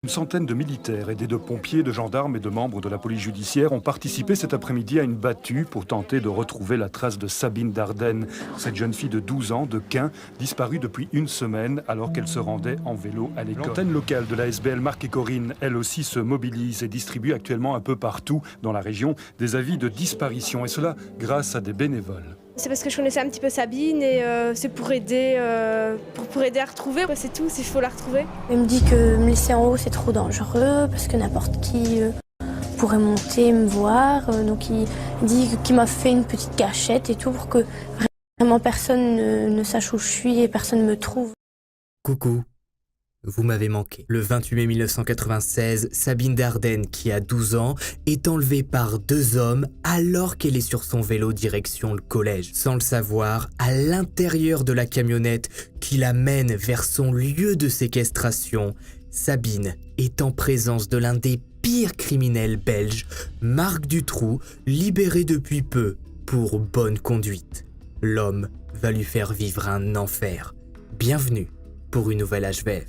Une centaine de militaires, aidés de pompiers, de gendarmes et de membres de la police judiciaire ont participé cet après-midi à une battue pour tenter de retrouver la trace de Sabine Dardenne, cette jeune fille de 12 ans de Caen, disparue depuis une semaine alors qu'elle se rendait en vélo à l'école. L'antenne locale de la SBL Marc et Corinne, elle aussi, se mobilise et distribue actuellement un peu partout dans la région des avis de disparition, et cela grâce à des bénévoles. C'est parce que je connaissais un petit peu Sabine et c'est pour aider à retrouver. C'est tout, il faut la retrouver. Il me dit que me laisser en haut c'est trop dangereux parce que n'importe qui pourrait monter me voir. Donc il dit qu'il m'a fait une petite cachette et tout pour que vraiment personne ne sache où je suis et personne ne me trouve. Coucou, vous m'avez manqué. Le 28 mai 1996, Sabine Dardenne, qui a 12 ans, est enlevée par deux hommes alors qu'elle est sur son vélo direction le collège. Sans le savoir, à l'intérieur de la camionnette qui la mène vers son lieu de séquestration, Sabine est en présence de l'un des pires criminels belges, Marc Dutroux, libéré depuis peu pour bonne conduite. L'homme va lui faire vivre un enfer. Bienvenue pour une nouvelle HVF.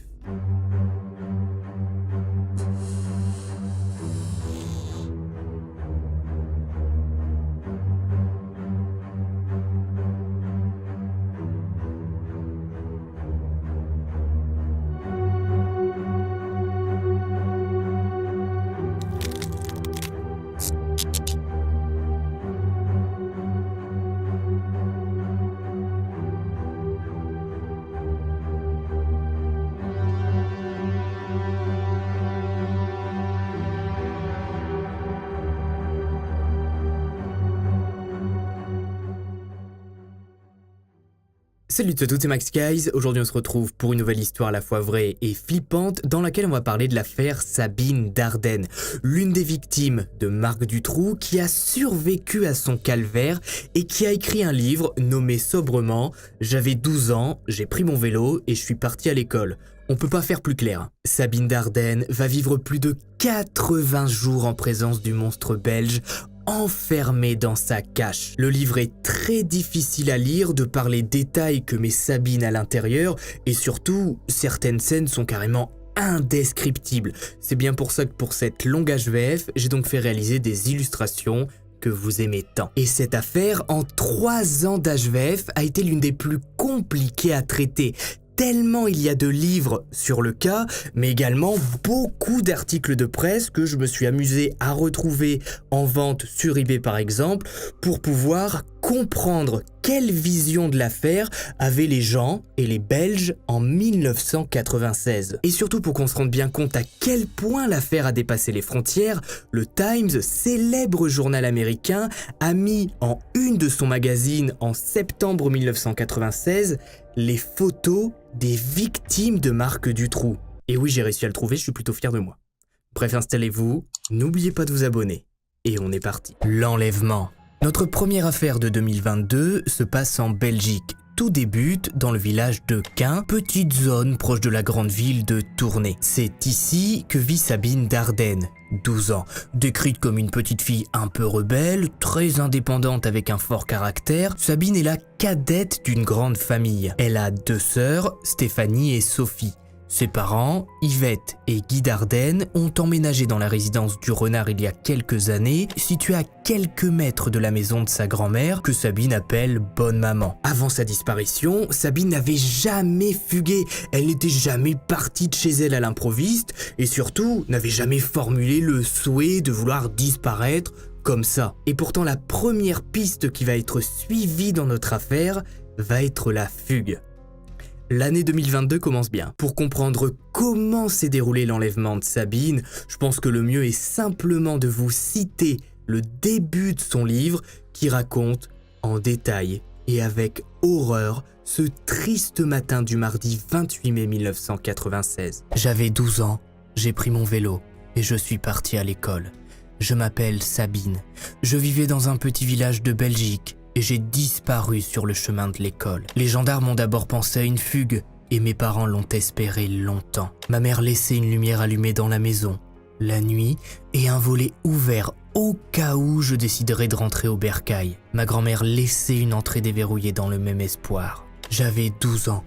Salut à tous, c'est Max Guys. Aujourd'hui on se retrouve pour une nouvelle histoire à la fois vraie et flippante dans laquelle on va parler de l'affaire Sabine Dardenne, l'une des victimes de Marc Dutroux qui a survécu à son calvaire et qui a écrit un livre nommé sobrement « J'avais 12 ans, j'ai pris mon vélo et je suis parti à l'école ». On peut pas faire plus clair. Sabine Dardenne va vivre plus de 80 jours en présence du monstre belge, enfermé dans sa cache. Le livre est très difficile à lire de par les détails que met Sabine à l'intérieur et surtout, certaines scènes sont carrément indescriptibles. C'est bien pour ça que pour cette longue HVF, j'ai donc fait réaliser des illustrations que vous aimez tant. Et cette affaire, en 3 ans d'HVF, a été l'une des plus compliquées à traiter. Tellement il y a de livres sur le cas, mais également beaucoup d'articles de presse que je me suis amusé à retrouver en vente sur eBay par exemple, pour pouvoir comprendre quelle vision de l'affaire avaient les gens et les Belges en 1996. Et surtout pour qu'on se rende bien compte à quel point l'affaire a dépassé les frontières, le Times, célèbre journal américain, a mis en une de son magazine en septembre 1996 les photos des victimes de Marc Dutroux. Et oui, j'ai réussi à le trouver, je suis plutôt fier de moi. Bref, installez-vous, n'oubliez pas de vous abonner. Et on est parti. L'enlèvement. Notre première affaire de 2022 se passe en Belgique. Tout débute dans le village de Caen, petite zone proche de la grande ville de Tournai. C'est ici que vit Sabine Dardenne, 12 ans. Décrite comme une petite fille un peu rebelle, très indépendante avec un fort caractère, Sabine est la cadette d'une grande famille. Elle a 2 sœurs, Stéphanie et Sophie. Ses parents, Yvette et Guy Dardenne, ont emménagé dans la résidence du Renard il y a quelques années, située à quelques mètres de la maison de sa grand-mère, que Sabine appelle « Bonne Maman ». Avant sa disparition, Sabine n'avait jamais fugué, elle n'était jamais partie de chez elle à l'improviste, et surtout n'avait jamais formulé le souhait de vouloir disparaître comme ça. Et pourtant la première piste qui va être suivie dans notre affaire va être la fugue. L'année 2022 commence bien. Pour comprendre comment s'est déroulé l'enlèvement de Sabine, je pense que le mieux est simplement de vous citer le début de son livre qui raconte en détail et avec horreur ce triste matin du mardi 28 mai 1996. J'avais 12 ans, j'ai pris mon vélo et je suis parti à l'école. Je m'appelle Sabine. Je vivais dans un petit village de Belgique. Et j'ai disparu sur le chemin de l'école. Les gendarmes ont d'abord pensé à une fugue, et mes parents l'ont espéré longtemps. Ma mère laissait une lumière allumée dans la maison, la nuit, et un volet ouvert au cas où je déciderais de rentrer au bercail. Ma grand-mère laissait une entrée déverrouillée dans le même espoir. J'avais 12 ans.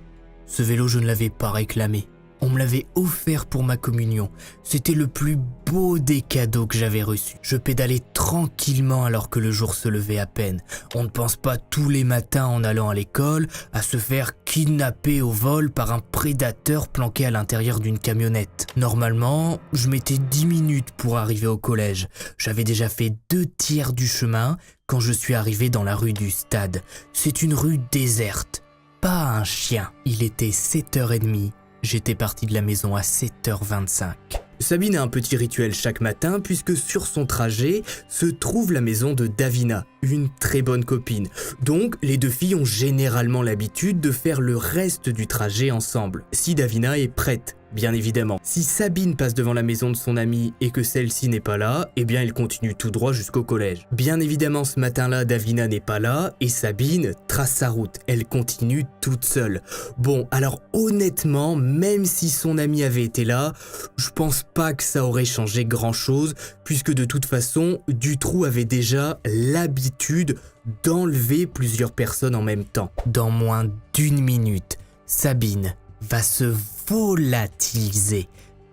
Ce vélo, je ne l'avais pas réclamé. On me l'avait offert pour ma communion. C'était le plus beau des cadeaux que j'avais reçus. Je pédalais tranquillement alors que le jour se levait à peine. On ne pense pas tous les matins en allant à l'école à se faire kidnapper au vol par un prédateur planqué à l'intérieur d'une camionnette. Normalement, je mettais 10 minutes pour arriver au collège. J'avais déjà fait 2/3 du chemin quand je suis arrivé dans la rue du stade. C'est une rue déserte. Pas un chien. Il était 7h30. J'étais parti de la maison à 7h25. Sabine a un petit rituel chaque matin puisque sur son trajet se trouve la maison de Davina, une très bonne copine. Donc les deux filles ont généralement l'habitude de faire le reste du trajet ensemble. Si Davina est prête, bien évidemment. Si Sabine passe devant la maison de son amie et que celle-ci n'est pas là, eh bien elle continue tout droit jusqu'au collège. Bien évidemment ce matin-là, Davina n'est pas là et Sabine trace sa route. Elle continue toute seule. Bon, alors honnêtement, même si son amie avait été là, je pense pas que ça aurait changé grand-chose puisque de toute façon, Dutroux avait déjà l'habitude d'enlever plusieurs personnes en même temps. Dans moins d'1 minute, Sabine va se volatiliser.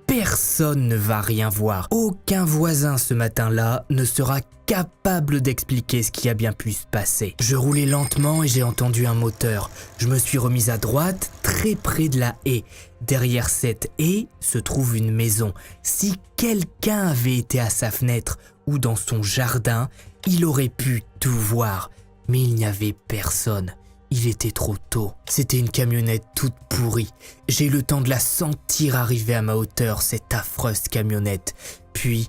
Personne ne va rien voir. Aucun voisin ce matin-là ne sera capable d'expliquer ce qui a bien pu se passer. Je roulais lentement et j'ai entendu un moteur. Je me suis remise à droite, très près de la haie. Derrière cette haie se trouve une maison. Si quelqu'un avait été à sa fenêtre ou dans son jardin, il aurait pu tout voir. Mais il n'y avait personne. Il était trop tôt. C'était une camionnette toute pourrie. J'ai eu le temps de la sentir arriver à ma hauteur, cette affreuse camionnette. Puis,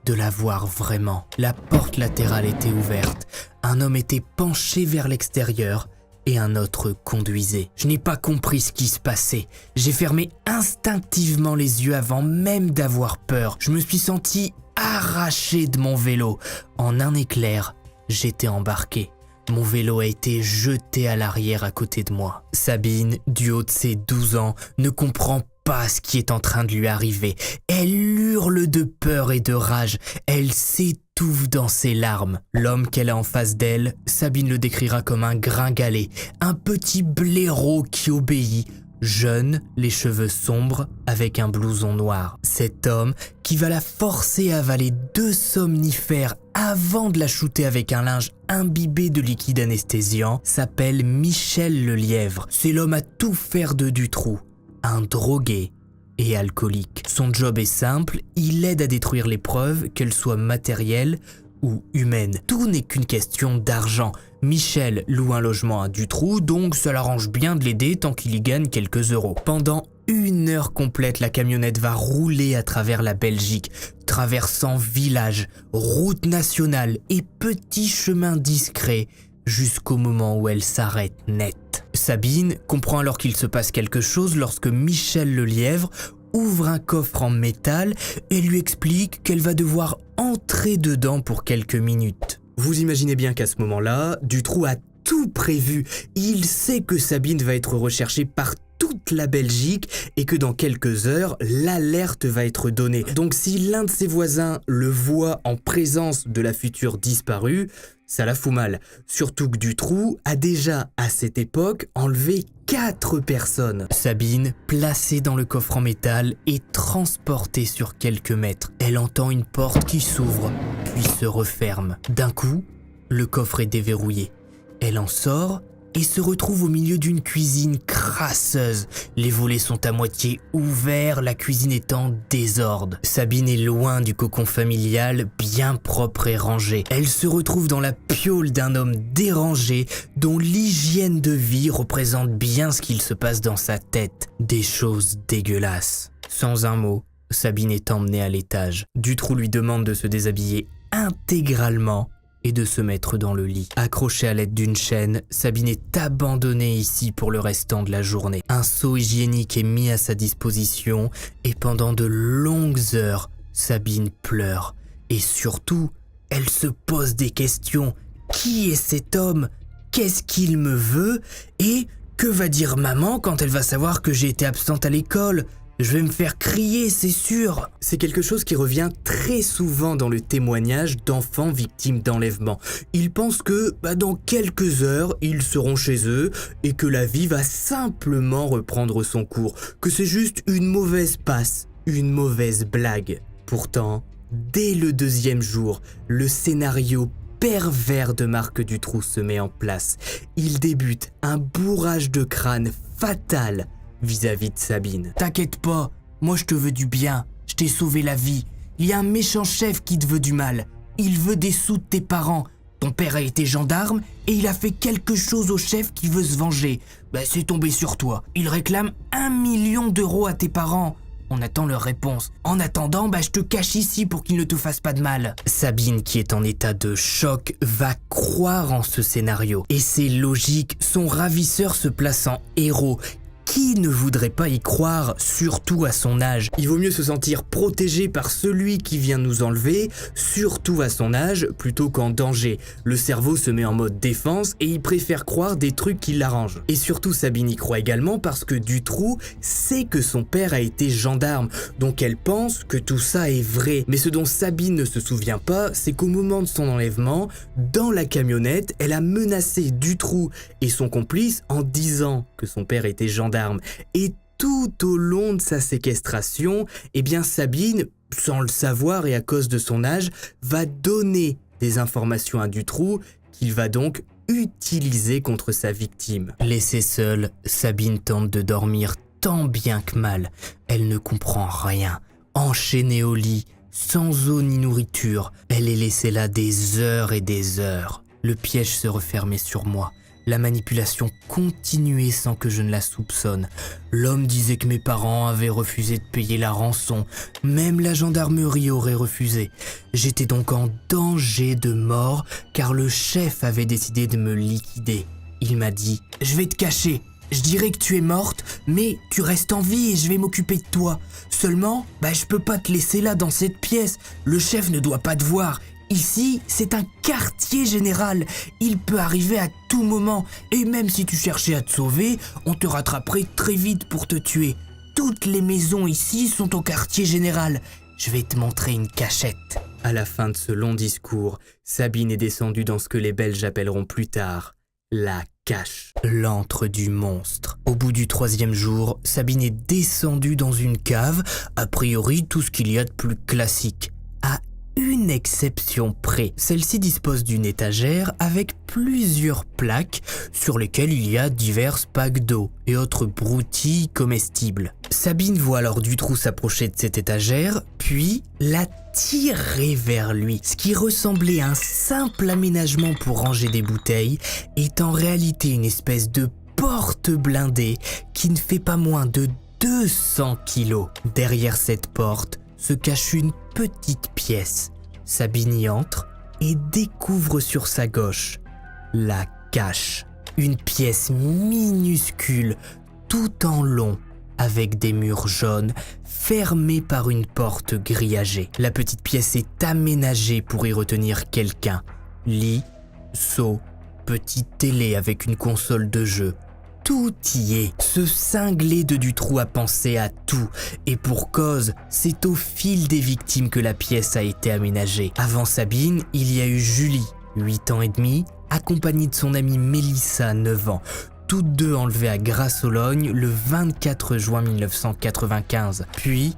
de la voir vraiment. La porte latérale était ouverte. Un homme était penché vers l'extérieur et un autre conduisait. Je n'ai pas compris ce qui se passait. J'ai fermé instinctivement les yeux avant même d'avoir peur. Je me suis senti arraché de mon vélo. En un éclair, j'étais embarqué. Mon vélo a été jeté à l'arrière à côté de moi. Sabine, du haut de ses 12 ans, ne comprend pas ce qui est en train de lui arriver. Elle hurle de peur et de rage. Elle s'étouffe dans ses larmes. L'homme qu'elle a en face d'elle, Sabine le décrira comme un gringalet, un petit blaireau qui obéit, jeune, les cheveux sombres, avec un blouson noir. Cet homme, qui va la forcer à avaler 2 somnifères avant de la shooter avec un linge imbibé de liquide anesthésiant, s'appelle Michel Lelièvre. C'est l'homme à tout faire de Dutroux, un drogué et alcoolique. Son job est simple, il aide à détruire les preuves, qu'elles soient matérielles ou humaines. Tout n'est qu'une question d'argent. Michel loue un logement à Dutroux, donc ça l'arrange bien de l'aider tant qu'il y gagne quelques euros. Pendant 1 heure complète, la camionnette va rouler à travers la Belgique, traversant villages, routes nationales et petits chemins discrets, jusqu'au moment où elle s'arrête net. Sabine comprend alors qu'il se passe quelque chose lorsque Michel Lelièvre ouvre un coffre en métal et lui explique qu'elle va devoir entrer dedans pour quelques minutes. Vous imaginez bien qu'à ce moment-là, Dutroux a tout prévu. Il sait que Sabine va être recherchée par toute la Belgique et que dans quelques heures, l'alerte va être donnée. Donc si l'un de ses voisins le voit en présence de la future disparue, ça la fout mal. Surtout que Dutroux a déjà, à cette époque, enlevé 4 personnes. Sabine, placée dans le coffre en métal, est transportée sur quelques mètres. Elle entend une porte qui s'ouvre, puis se referme. D'un coup, le coffre est déverrouillé. Elle en sort et se retrouve au milieu d'une cuisine crasseuse. Les volets sont à moitié ouverts, la cuisine est en désordre. Sabine est loin du cocon familial, bien propre et rangé. Elle se retrouve dans la piaule d'un homme dérangé, dont l'hygiène de vie représente bien ce qu'il se passe dans sa tête. Des choses dégueulasses. Sans un mot, Sabine est emmenée à l'étage. Dutroux lui demande de se déshabiller intégralement et de se mettre dans le lit. Accrochée à l'aide d'une chaîne, Sabine est abandonnée ici pour le restant de la journée. Un seau hygiénique est mis à sa disposition et pendant de longues heures, Sabine pleure. Et surtout, elle se pose des questions. Qui est cet homme? Qu'est-ce qu'il me veut? Et que va dire maman quand elle va savoir que j'ai été absente à l'école? Je vais me faire crier, c'est sûr. C'est quelque chose qui revient très souvent dans le témoignage d'enfants victimes d'enlèvement. Ils pensent que dans quelques heures, ils seront chez eux et que la vie va simplement reprendre son cours, que c'est juste une mauvaise passe, une mauvaise blague. Pourtant, dès le 2e jour, le scénario pervers de Marc Dutroux se met en place. Il débute un bourrage de crâne fatal vis-à-vis de Sabine. T'inquiète pas, moi je te veux du bien, je t'ai sauvé la vie. Il y a un méchant chef qui te veut du mal. Il veut des sous de tes parents. Ton père a été gendarme et il a fait quelque chose au chef qui veut se venger. C'est tombé sur toi. Il réclame 1 million d'euros à tes parents. On attend leur réponse. En attendant, je te cache ici pour qu'ils ne te fassent pas de mal. Sabine, qui est en état de choc, va croire en ce scénario. Et c'est logique, son ravisseur se place en héros. Qui ne voudrait pas y croire, surtout à son âge? Il vaut mieux se sentir protégé par celui qui vient nous enlever, surtout à son âge, plutôt qu'en danger. Le cerveau se met en mode défense et il préfère croire des trucs qui l'arrangent. Et surtout, Sabine y croit également parce que Dutroux sait que son père a été gendarme, donc elle pense que tout ça est vrai. Mais ce dont Sabine ne se souvient pas, c'est qu'au moment de son enlèvement, dans la camionnette, elle a menacé Dutroux et son complice en disant que son père était gendarme. Et tout au long de sa séquestration, Sabine, sans le savoir et à cause de son âge, va donner des informations à Dutroux qu'il va donc utiliser contre sa victime. Laissée seule, Sabine tente de dormir tant bien que mal. Elle ne comprend rien. Enchaînée au lit, sans eau ni nourriture, elle est laissée là des heures et des heures. Le piège se refermait sur moi. La manipulation continuait sans que je ne la soupçonne. L'homme disait que mes parents avaient refusé de payer la rançon. Même la gendarmerie aurait refusé. J'étais donc en danger de mort car le chef avait décidé de me liquider. Il m'a dit « Je vais te cacher. Je dirais que tu es morte, mais tu restes en vie et je vais m'occuper de toi. Seulement, je peux pas te laisser là dans cette pièce. Le chef ne doit pas te voir. Ici, c'est un quartier général. Il peut arriver à tout moment. Et même si tu cherchais à te sauver, on te rattraperait très vite pour te tuer. Toutes les maisons ici sont au quartier général. Je vais te montrer une cachette. » À la fin de ce long discours, Sabine est descendue dans ce que les Belges appelleront plus tard la cache, l'antre du monstre. Au bout du 3e jour, Sabine est descendue dans une cave, a priori tout ce qu'il y a de plus classique. À une exception près. Celle-ci dispose d'une étagère avec plusieurs plaques sur lesquelles il y a divers packs d'eau et autres broutilles comestibles. Sabine voit alors Dutroux s'approcher de cette étagère, puis la tirer vers lui. Ce qui ressemblait à un simple aménagement pour ranger des bouteilles est en réalité une espèce de porte blindée qui ne fait pas moins de 200 kilos. Derrière cette porte se cache une petite pièce. Sabine y entre et découvre sur sa gauche la cache. Une pièce minuscule, tout en long, avec des murs jaunes, fermée par une porte grillagée. La petite pièce est aménagée pour y retenir quelqu'un. Lit, seau, petite télé avec une console de jeu. Tout y est. Ce cinglé de Dutroux a pensé à tout. Et pour cause, c'est au fil des victimes que la pièce a été aménagée. Avant Sabine, il y a eu Julie, 8 ans et demi, accompagnée de son amie Mélissa, 9 ans. Toutes deux enlevées à Grasse-Ologne le 24 juin 1995. Puis,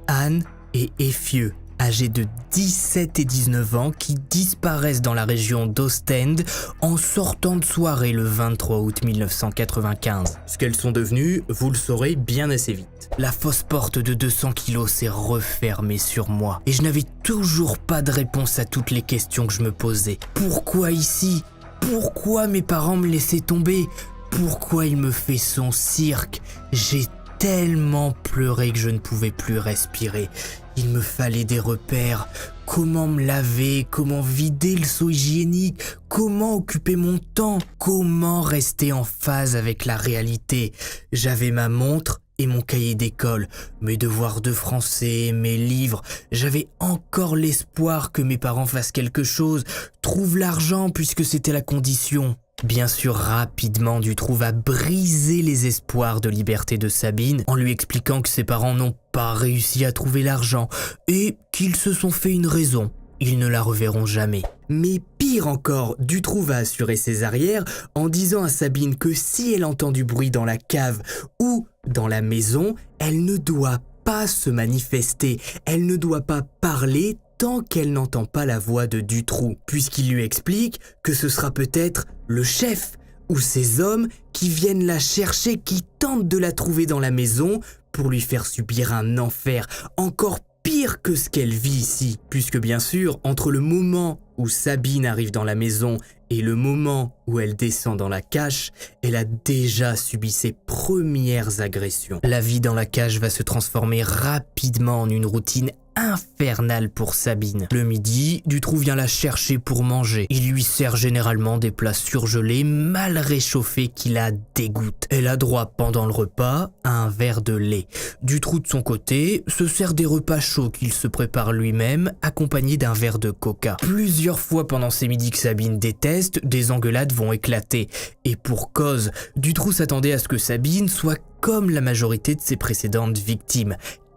Anne et Effieux, âgés de 17 et 19 ans, qui disparaissent dans la région d'Ostende en sortant de soirée le 23 août 1995. Ce qu'elles sont devenues, vous le saurez bien assez vite. La fausse porte de 200 kilos s'est refermée sur moi et je n'avais toujours pas de réponse à toutes les questions que je me posais. Pourquoi ici ? Pourquoi mes parents me laissaient tomber ? Pourquoi il me fait son cirque ? J'ai tellement pleuré que je ne pouvais plus respirer. Il me fallait des repères. Comment me laver ? Comment vider le seau hygiénique ? Comment occuper mon temps ? Comment rester en phase avec la réalité ? J'avais ma montre et mon cahier d'école, mes devoirs de français, mes livres. J'avais encore l'espoir que mes parents fassent quelque chose, trouvent l'argent puisque c'était la condition. Bien sûr, rapidement, Dutroux va briser les espoirs de liberté de Sabine en lui expliquant que ses parents n'ont pas réussi à trouver l'argent et qu'ils se sont fait une raison. Ils ne la reverront jamais. Mais pire encore, Dutroux va assurer ses arrières en disant à Sabine que si elle entend du bruit dans la cave ou dans la maison, elle ne doit pas se manifester, elle ne doit pas parler tant qu'elle n'entend pas la voix de Dutroux, puisqu'il lui explique que ce sera peut-être le chef ou ses hommes qui viennent la chercher, qui tentent de la trouver dans la maison pour lui faire subir un enfer encore pire que ce qu'elle vit ici, puisque bien sûr, entre le moment où Sabine arrive dans la maison et le moment où elle descend dans la cache, elle a déjà subi ses premières agressions. La vie dans la cage va se transformer rapidement en une routine infernale pour Sabine. Le midi, Dutroux vient la chercher pour manger. Il lui sert généralement des plats surgelés, mal réchauffés qui la dégoûtent. Elle a droit pendant le repas à un verre de lait. Dutroux de son côté se sert des repas chauds qu'il se prépare lui-même, accompagnés d'un verre de coca. Plusieurs fois pendant ces midis que Sabine déteste, des engueulades vont éclater. Et pour cause, Dutroux s'attendait à ce que Sabine soit comme la majorité de ses précédentes victimes,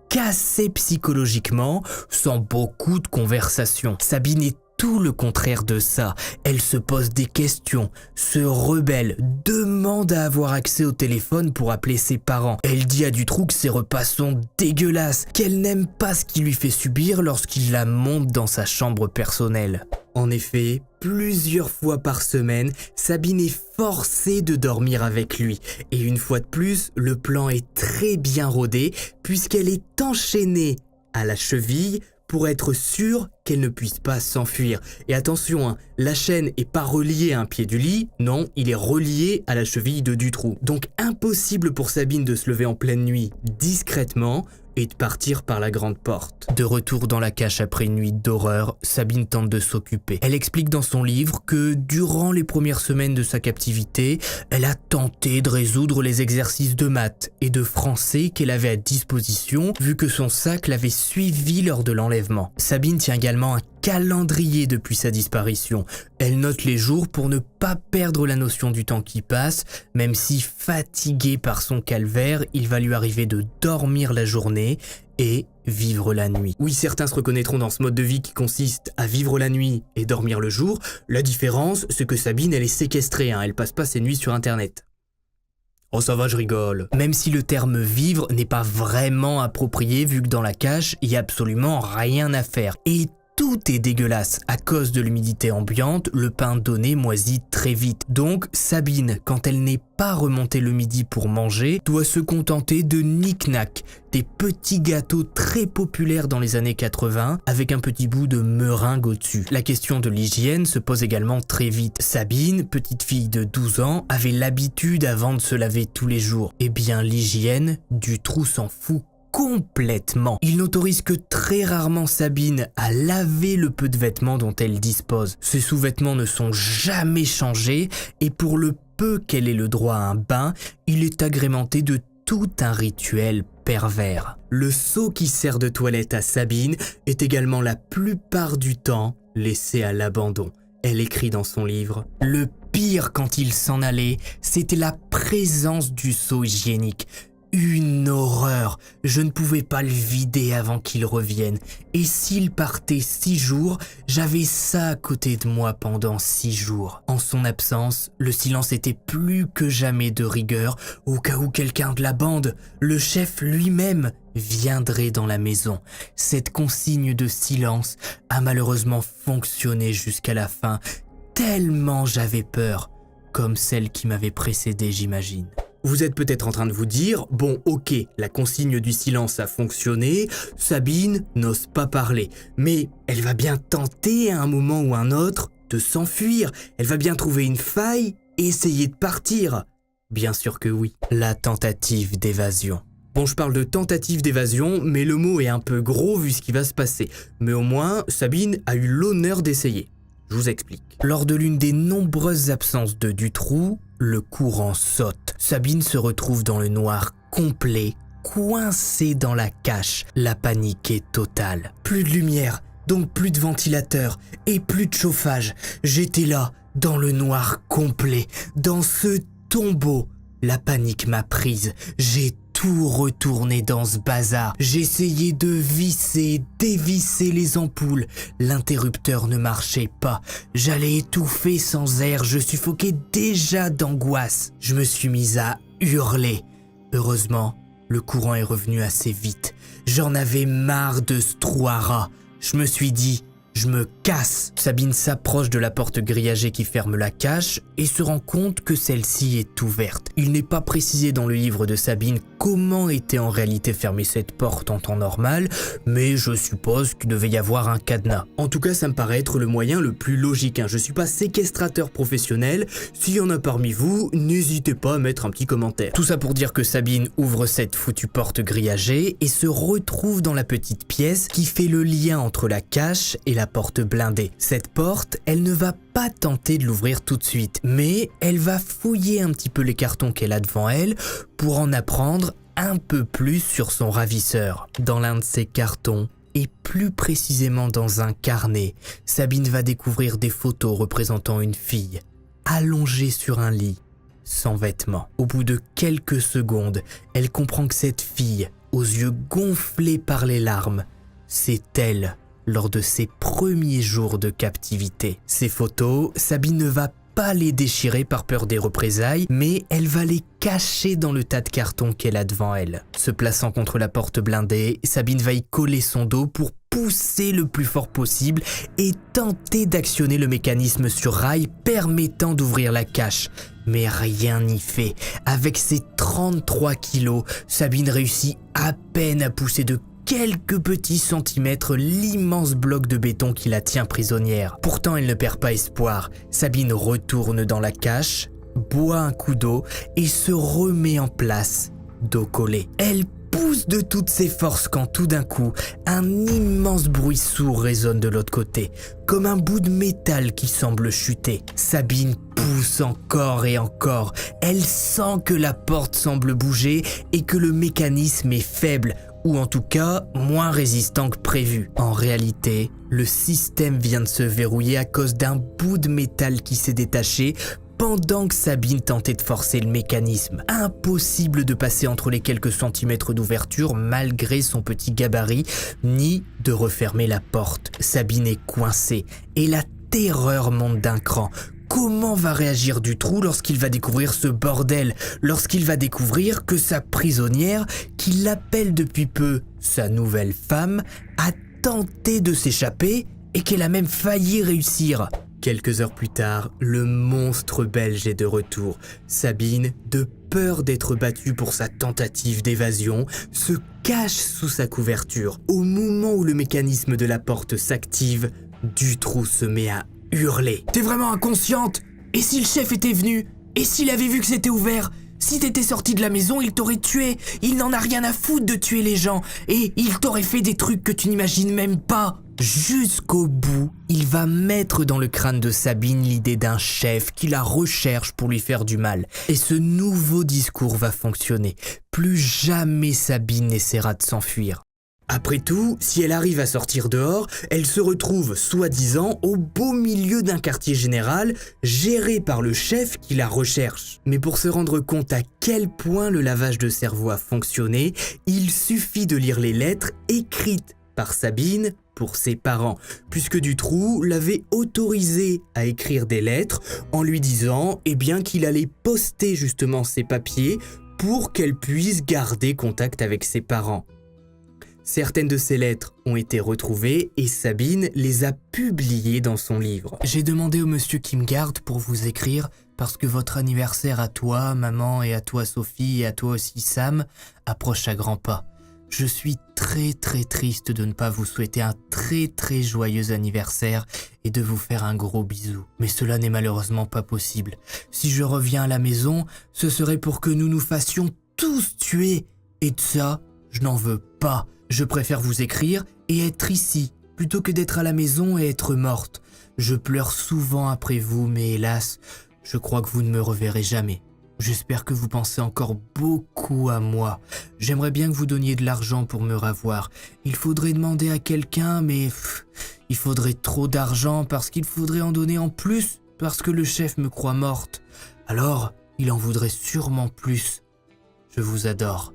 cassée psychologiquement, sans beaucoup de conversation. Sabine est tout le contraire de ça. Elle se pose des questions, se rebelle, demande à avoir accès au téléphone pour appeler ses parents. Elle dit à Dutroux que ses repas sont dégueulasses, qu'elle n'aime pas ce qu'il lui fait subir lorsqu'il la monte dans sa chambre personnelle. En effet, plusieurs fois par semaine, Sabine est forcée de dormir avec lui. Et une fois de plus, le plan est très bien rodé puisqu'elle est enchaînée à la cheville pour être sûre qu'elle ne puisse pas s'enfuir. Et attention, la chaîne est pas reliée à un pied du lit, non, il est relié à la cheville de Dutroux. Donc impossible pour Sabine de se lever en pleine nuit discrètement et de partir par la grande porte. De retour dans la cache après une nuit d'horreur, Sabine tente de s'occuper. Elle explique dans son livre que durant les premières semaines de sa captivité, elle a tenté de résoudre les exercices de maths et de français qu'elle avait à disposition vu que son sac l'avait suivi lors de l'enlèvement. Sabine tient également un calendrier depuis sa disparition. Elle note les jours pour ne pas perdre la notion du temps qui passe, même si fatigué par son calvaire, il va lui arriver de dormir la journée et vivre la nuit. Oui, certains se reconnaîtront dans ce mode de vie qui consiste à vivre la nuit et dormir le jour. La différence, c'est que Sabine, elle est séquestrée, elle passe pas ses nuits sur Internet. Oh ça va, je rigole. Même si le terme vivre n'est pas vraiment approprié vu que dans la cache, il y a absolument rien à faire. Et tout est dégueulasse. À cause de l'humidité ambiante, le pain donné moisit très vite. Donc Sabine, quand elle n'est pas remontée le midi pour manger, doit se contenter de knick-knack, des petits gâteaux très populaires dans les années 80 avec un petit bout de meringue au-dessus. La question de l'hygiène se pose également très vite. Sabine, petite fille de 12 ans, avait l'habitude avant de se laver tous les jours. Eh bien l'hygiène, Dutroux s'en fout complètement. Il n'autorise que très rarement Sabine à laver le peu de vêtements dont elle dispose. Ses sous-vêtements ne sont jamais changés et pour le peu qu'elle ait le droit à un bain, il est agrémenté de tout un rituel pervers. Le seau qui sert de toilette à Sabine est également la plupart du temps laissé à l'abandon. Elle écrit dans son livre « Le pire quand il s'en allait, c'était la présence du seau hygiénique. Une horreur, je ne pouvais pas le vider avant qu'il revienne. Et s'il partait 6 jours, j'avais ça à côté de moi pendant 6 jours. En son absence, le silence était plus que jamais de rigueur au cas où quelqu'un de la bande, le chef lui-même, viendrait dans la maison. Cette consigne de silence a malheureusement fonctionné jusqu'à la fin, tellement j'avais peur, comme celle qui m'avait précédé, j'imagine. Vous êtes peut-être en train de vous dire, bon ok, la consigne du silence a fonctionné, Sabine n'ose pas parler, mais elle va bien tenter à un moment ou un autre de s'enfuir, elle va bien trouver une faille et essayer de partir. Bien sûr que oui, la tentative d'évasion. Bon, je parle de tentative d'évasion, mais le mot est un peu gros vu ce qui va se passer. Mais au moins, Sabine a eu l'honneur d'essayer. Je vous explique. Lors de l'une des nombreuses absences de Dutroux, le courant saute. Sabine se retrouve dans le noir complet, coincé dans la cache. La panique est totale. Plus de lumière, donc plus de ventilateur et plus de chauffage. J'étais là, dans le noir complet, dans ce tombeau. La panique m'a prise. J'ai tout retourné dans ce bazar. J'essayais de visser, dévisser les ampoules. L'interrupteur ne marchait pas. J'allais étouffer sans air. Je suffoquais déjà d'angoisse. Je me suis mise à hurler. Heureusement, le courant est revenu assez vite. J'en avais marre de ce trou à rats. Je me suis dit, je me casse. Sabine s'approche de la porte grillagée qui ferme la cache et se rend compte que celle-ci est ouverte. Il n'est pas précisé dans le livre de Sabine comment était en réalité fermée cette porte en temps normal, mais je suppose qu'il devait y avoir un cadenas. En tout cas, ça me paraît être le moyen le plus logique. Je suis pas séquestrateur professionnel. S'il y en a parmi vous, n'hésitez pas à mettre un petit commentaire. Tout ça pour dire que Sabine ouvre cette foutue porte grillagée et se retrouve dans la petite pièce qui fait le lien entre la cache et la porte blindée. Cette porte, elle ne va pas tenter de l'ouvrir tout de suite, mais elle va fouiller un petit peu les cartons qu'elle a devant elle pour en apprendre un peu plus sur son ravisseur. Dans l'un de ces cartons, et plus précisément dans un carnet, Sabine va découvrir des photos représentant une fille, allongée sur un lit, sans vêtements. Au bout de quelques secondes, elle comprend que cette fille, aux yeux gonflés par les larmes, c'est elle lors de ses premiers jours de captivité. Ces photos, Sabine ne va pas les déchirer par peur des représailles, mais elle va les cacher dans le tas de cartons qu'elle a devant elle. Se plaçant contre la porte blindée, Sabine va y coller son dos pour pousser le plus fort possible et tenter d'actionner le mécanisme sur rail permettant d'ouvrir la cache. Mais rien n'y fait. Avec ses 33 kilos, Sabine réussit à peine à pousser de quelques petits centimètres l'immense bloc de béton qui la tient prisonnière. Pourtant, elle ne perd pas espoir. Sabine retourne dans la cache, boit un coup d'eau et se remet en place, dos collé. Elle pousse de toutes ses forces quand tout d'un coup, un immense bruit sourd résonne de l'autre côté, comme un bout de métal qui semble chuter. Sabine pousse encore et encore. Elle sent que la porte semble bouger et que le mécanisme est faible, ou en tout cas moins résistant que prévu. En réalité, le système vient de se verrouiller à cause d'un bout de métal qui s'est détaché pendant que Sabine tentait de forcer le mécanisme. Impossible de passer entre les quelques centimètres d'ouverture malgré son petit gabarit, ni de refermer la porte. Sabine est coincée et la terreur monte d'un cran. Comment va réagir Dutroux lorsqu'il va découvrir ce bordel, lorsqu'il va découvrir que sa prisonnière, qui l'appelle depuis peu sa nouvelle femme, a tenté de s'échapper et qu'elle a même failli réussir? Quelques heures plus tard, le monstre belge est de retour. Sabine, de peur d'être battue pour sa tentative d'évasion, se cache sous sa couverture. Au moment où le mécanisme de la porte s'active, Dutroux se met à hurler. « T'es vraiment inconsciente? Et si le chef était venu? Et s'il avait vu que c'était ouvert? Si t'étais sorti de la maison, il t'aurait tué. Il n'en a rien à foutre de tuer les gens. Et il t'aurait fait des trucs que tu n'imagines même pas. » Jusqu'au bout, il va mettre dans le crâne de Sabine l'idée d'un chef qui la recherche pour lui faire du mal. Et ce nouveau discours va fonctionner. Plus jamais Sabine n'essaiera de s'enfuir. Après tout, si elle arrive à sortir dehors, elle se retrouve, soi-disant, au beau milieu d'un quartier général, géré par le chef qui la recherche. Mais pour se rendre compte à quel point le lavage de cerveau a fonctionné, il suffit de lire les lettres écrites par Sabine pour ses parents, puisque Dutroux l'avait autorisé à écrire des lettres en lui disant qu'il allait poster justement ses papiers pour qu'elle puisse garder contact avec ses parents. Certaines de ces lettres ont été retrouvées et Sabine les a publiées dans son livre. J'ai demandé au monsieur qui me garde pour vous écrire parce que votre anniversaire à toi, maman, et à toi, Sophie, et à toi aussi, Sam, approche à grands pas. Je suis très très triste de ne pas vous souhaiter un très très joyeux anniversaire et de vous faire un gros bisou. Mais cela n'est malheureusement pas possible. Si je reviens à la maison, ce serait pour que nous nous fassions tous tuer. Et de ça, je n'en veux pas. Je préfère vous écrire et être ici, plutôt que d'être à la maison et être morte. Je pleure souvent après vous, mais hélas, je crois que vous ne me reverrez jamais. J'espère que vous pensez encore beaucoup à moi. J'aimerais bien que vous donniez de l'argent pour me ravoir. Il faudrait demander à quelqu'un, mais il faudrait trop d'argent parce qu'il faudrait en donner en plus, parce que le chef me croit morte. Alors, il en voudrait sûrement plus. Je vous adore,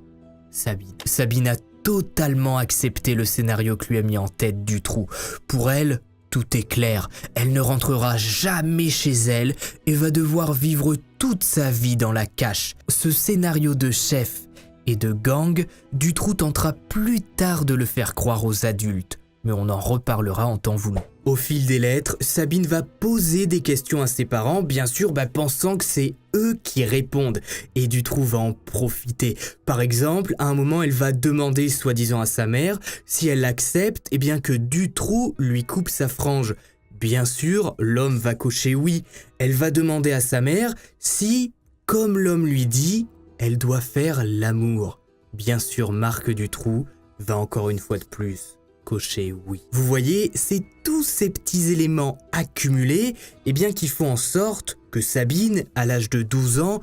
Sabine. Sabine a totalement accepté le scénario que lui a mis en tête Dutroux. Pour elle, tout est clair. Elle ne rentrera jamais chez elle et va devoir vivre toute sa vie dans la cache. Ce scénario de chef et de gang, Dutroux tentera plus tard de le faire croire aux adultes, mais on en reparlera en temps voulu. Au fil des lettres, Sabine va poser des questions à ses parents, bien sûr pensant que c'est eux qui répondent, et Dutroux va en profiter. Par exemple, à un moment, elle va demander soi-disant à sa mère si elle accepte que Dutroux lui coupe sa frange. Bien sûr, l'homme va cocher oui. Elle va demander à sa mère si, comme l'homme lui dit, elle doit faire l'amour. Bien sûr, Marc Dutroux va encore une fois de plus cocher oui. Vous voyez, c'est tous ces petits éléments accumulés qui font en sorte que Sabine, à l'âge de 12 ans,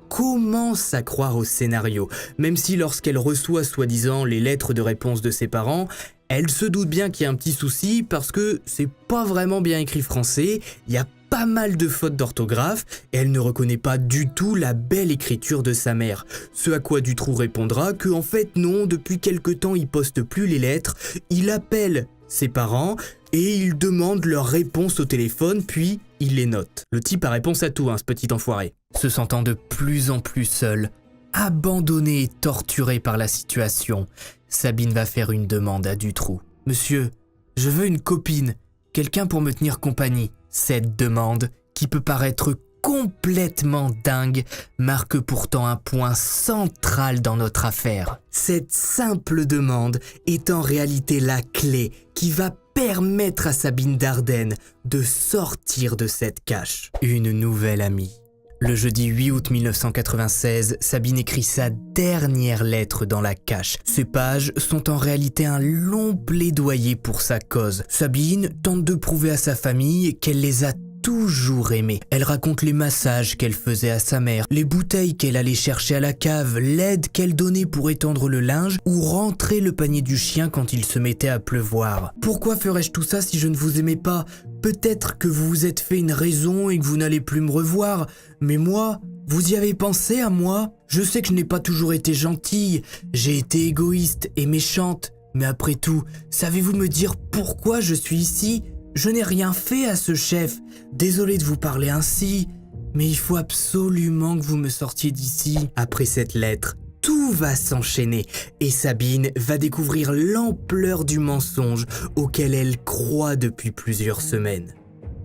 commence à croire au scénario. Même si lorsqu'elle reçoit soi-disant les lettres de réponse de ses parents, elle se doute bien qu'il y a un petit souci parce que c'est pas vraiment bien écrit français, il y a pas mal de fautes d'orthographe et elle ne reconnaît pas du tout la belle écriture de sa mère. Ce à quoi Dutroux répondra que en fait non, depuis quelque temps il poste plus les lettres, il appelle ses parents et il demande leur réponse au téléphone puis il les note. Le type a réponse à tout ce petit enfoiré. Se sentant de plus en plus seule, abandonnée et torturée par la situation, Sabine va faire une demande à Dutroux. « Monsieur, je veux une copine, quelqu'un pour me tenir compagnie. » Cette demande, qui peut paraître complètement dingue, marque pourtant un point central dans notre affaire. Cette simple demande est en réalité la clé qui va permettre à Sabine Dardenne de sortir de cette cache. Une nouvelle amie. Le jeudi 8 août 1996, Sabine écrit sa dernière lettre dans la cache. Ces pages sont en réalité un long plaidoyer pour sa cause. Sabine tente de prouver à sa famille qu'elle les a toujours aimés. Elle raconte les massages qu'elle faisait à sa mère, les bouteilles qu'elle allait chercher à la cave, l'aide qu'elle donnait pour étendre le linge ou rentrer le panier du chien quand il se mettait à pleuvoir. Pourquoi ferais-je tout ça si je ne vous aimais pas ? Peut-être que vous vous êtes fait une raison et que vous n'allez plus me revoir, mais moi, vous y avez pensé à moi ? Je sais que je n'ai pas toujours été gentille, j'ai été égoïste et méchante, mais après tout, savez-vous me dire pourquoi je suis ici ? Je n'ai rien fait à ce chef. Désolé de vous parler ainsi, mais il faut absolument que vous me sortiez d'ici. Après cette lettre, tout va s'enchaîner et Sabine va découvrir l'ampleur du mensonge auquel elle croit depuis plusieurs semaines.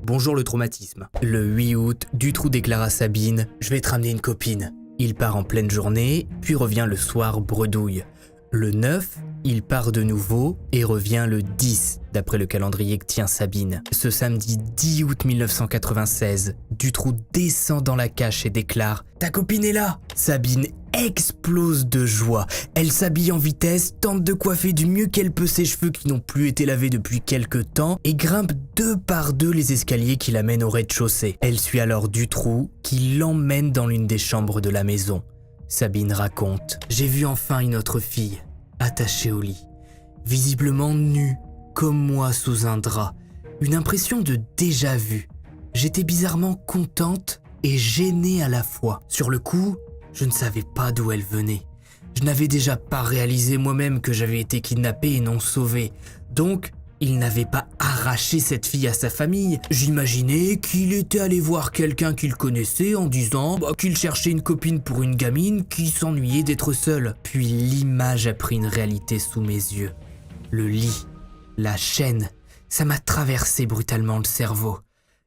Bonjour le traumatisme. Le 8 août, Dutroux déclare à Sabine « Je vais te ramener une copine ». Il part en pleine journée, puis revient le soir bredouille. Le 9, il part de nouveau et revient le 10, d'après le calendrier que tient Sabine. Ce samedi 10 août 1996, Dutroux descend dans la cache et déclare « Ta copine est là !» Sabine explose de joie. Elle s'habille en vitesse, tente de coiffer du mieux qu'elle peut ses cheveux qui n'ont plus été lavés depuis quelque temps et grimpe 2 par 2 les escaliers qui la mènent au rez-de-chaussée. Elle suit alors Dutroux qui l'emmène dans l'une des chambres de la maison. Sabine raconte « J'ai vu enfin une autre fille, attachée au lit, visiblement nue, comme moi sous un drap. Une impression de déjà-vu. J'étais bizarrement contente et gênée à la fois. Sur le coup, je ne savais pas d'où elle venait. Je n'avais déjà pas réalisé moi-même que j'avais été kidnappée et non sauvée. Donc, il n'avait pas arraché cette fille à sa famille. J'imaginais qu'il était allé voir quelqu'un qu'il connaissait en disant qu'il cherchait une copine pour une gamine qui s'ennuyait d'être seule. Puis l'image a pris une réalité sous mes yeux. Le lit, la chaîne, ça m'a traversé brutalement le cerveau.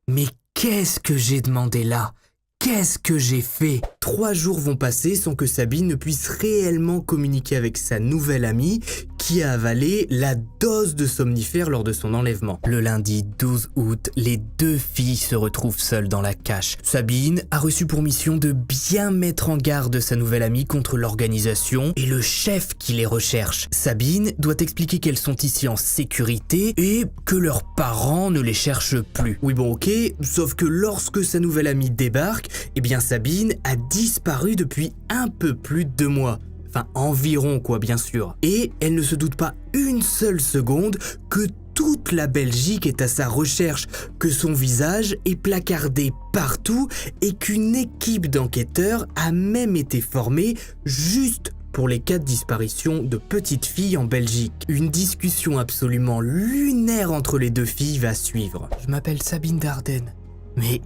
Mais qu'est-ce que j'ai demandé là ? Qu'est-ce que j'ai fait ? 3 jours vont passer sans que Sabine ne puisse réellement communiquer avec sa nouvelle amie qui a avalé la dose de somnifère lors de son enlèvement. Le lundi 12 août, les 2 filles se retrouvent seules dans la cache. Sabine a reçu pour mission de bien mettre en garde sa nouvelle amie contre l'organisation et le chef qui les recherche. Sabine doit expliquer qu'elles sont ici en sécurité et que leurs parents ne les cherchent plus. Oui bon ok, sauf que lorsque sa nouvelle amie débarque, eh bien Sabine a disparu depuis un peu plus de 2 mois. Enfin environ quoi bien sûr. Et elle ne se doute pas une seule seconde que toute la Belgique est à sa recherche, que son visage est placardé partout et qu'une équipe d'enquêteurs a même été formée juste pour les cas de disparition de petites filles en Belgique. Une discussion absolument lunaire entre les 2 filles va suivre. Je m'appelle Sabine Dardenne. Mais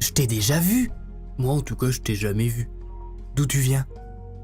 je t'ai déjà vu. Moi en tout cas je t'ai jamais vu. D'où tu viens?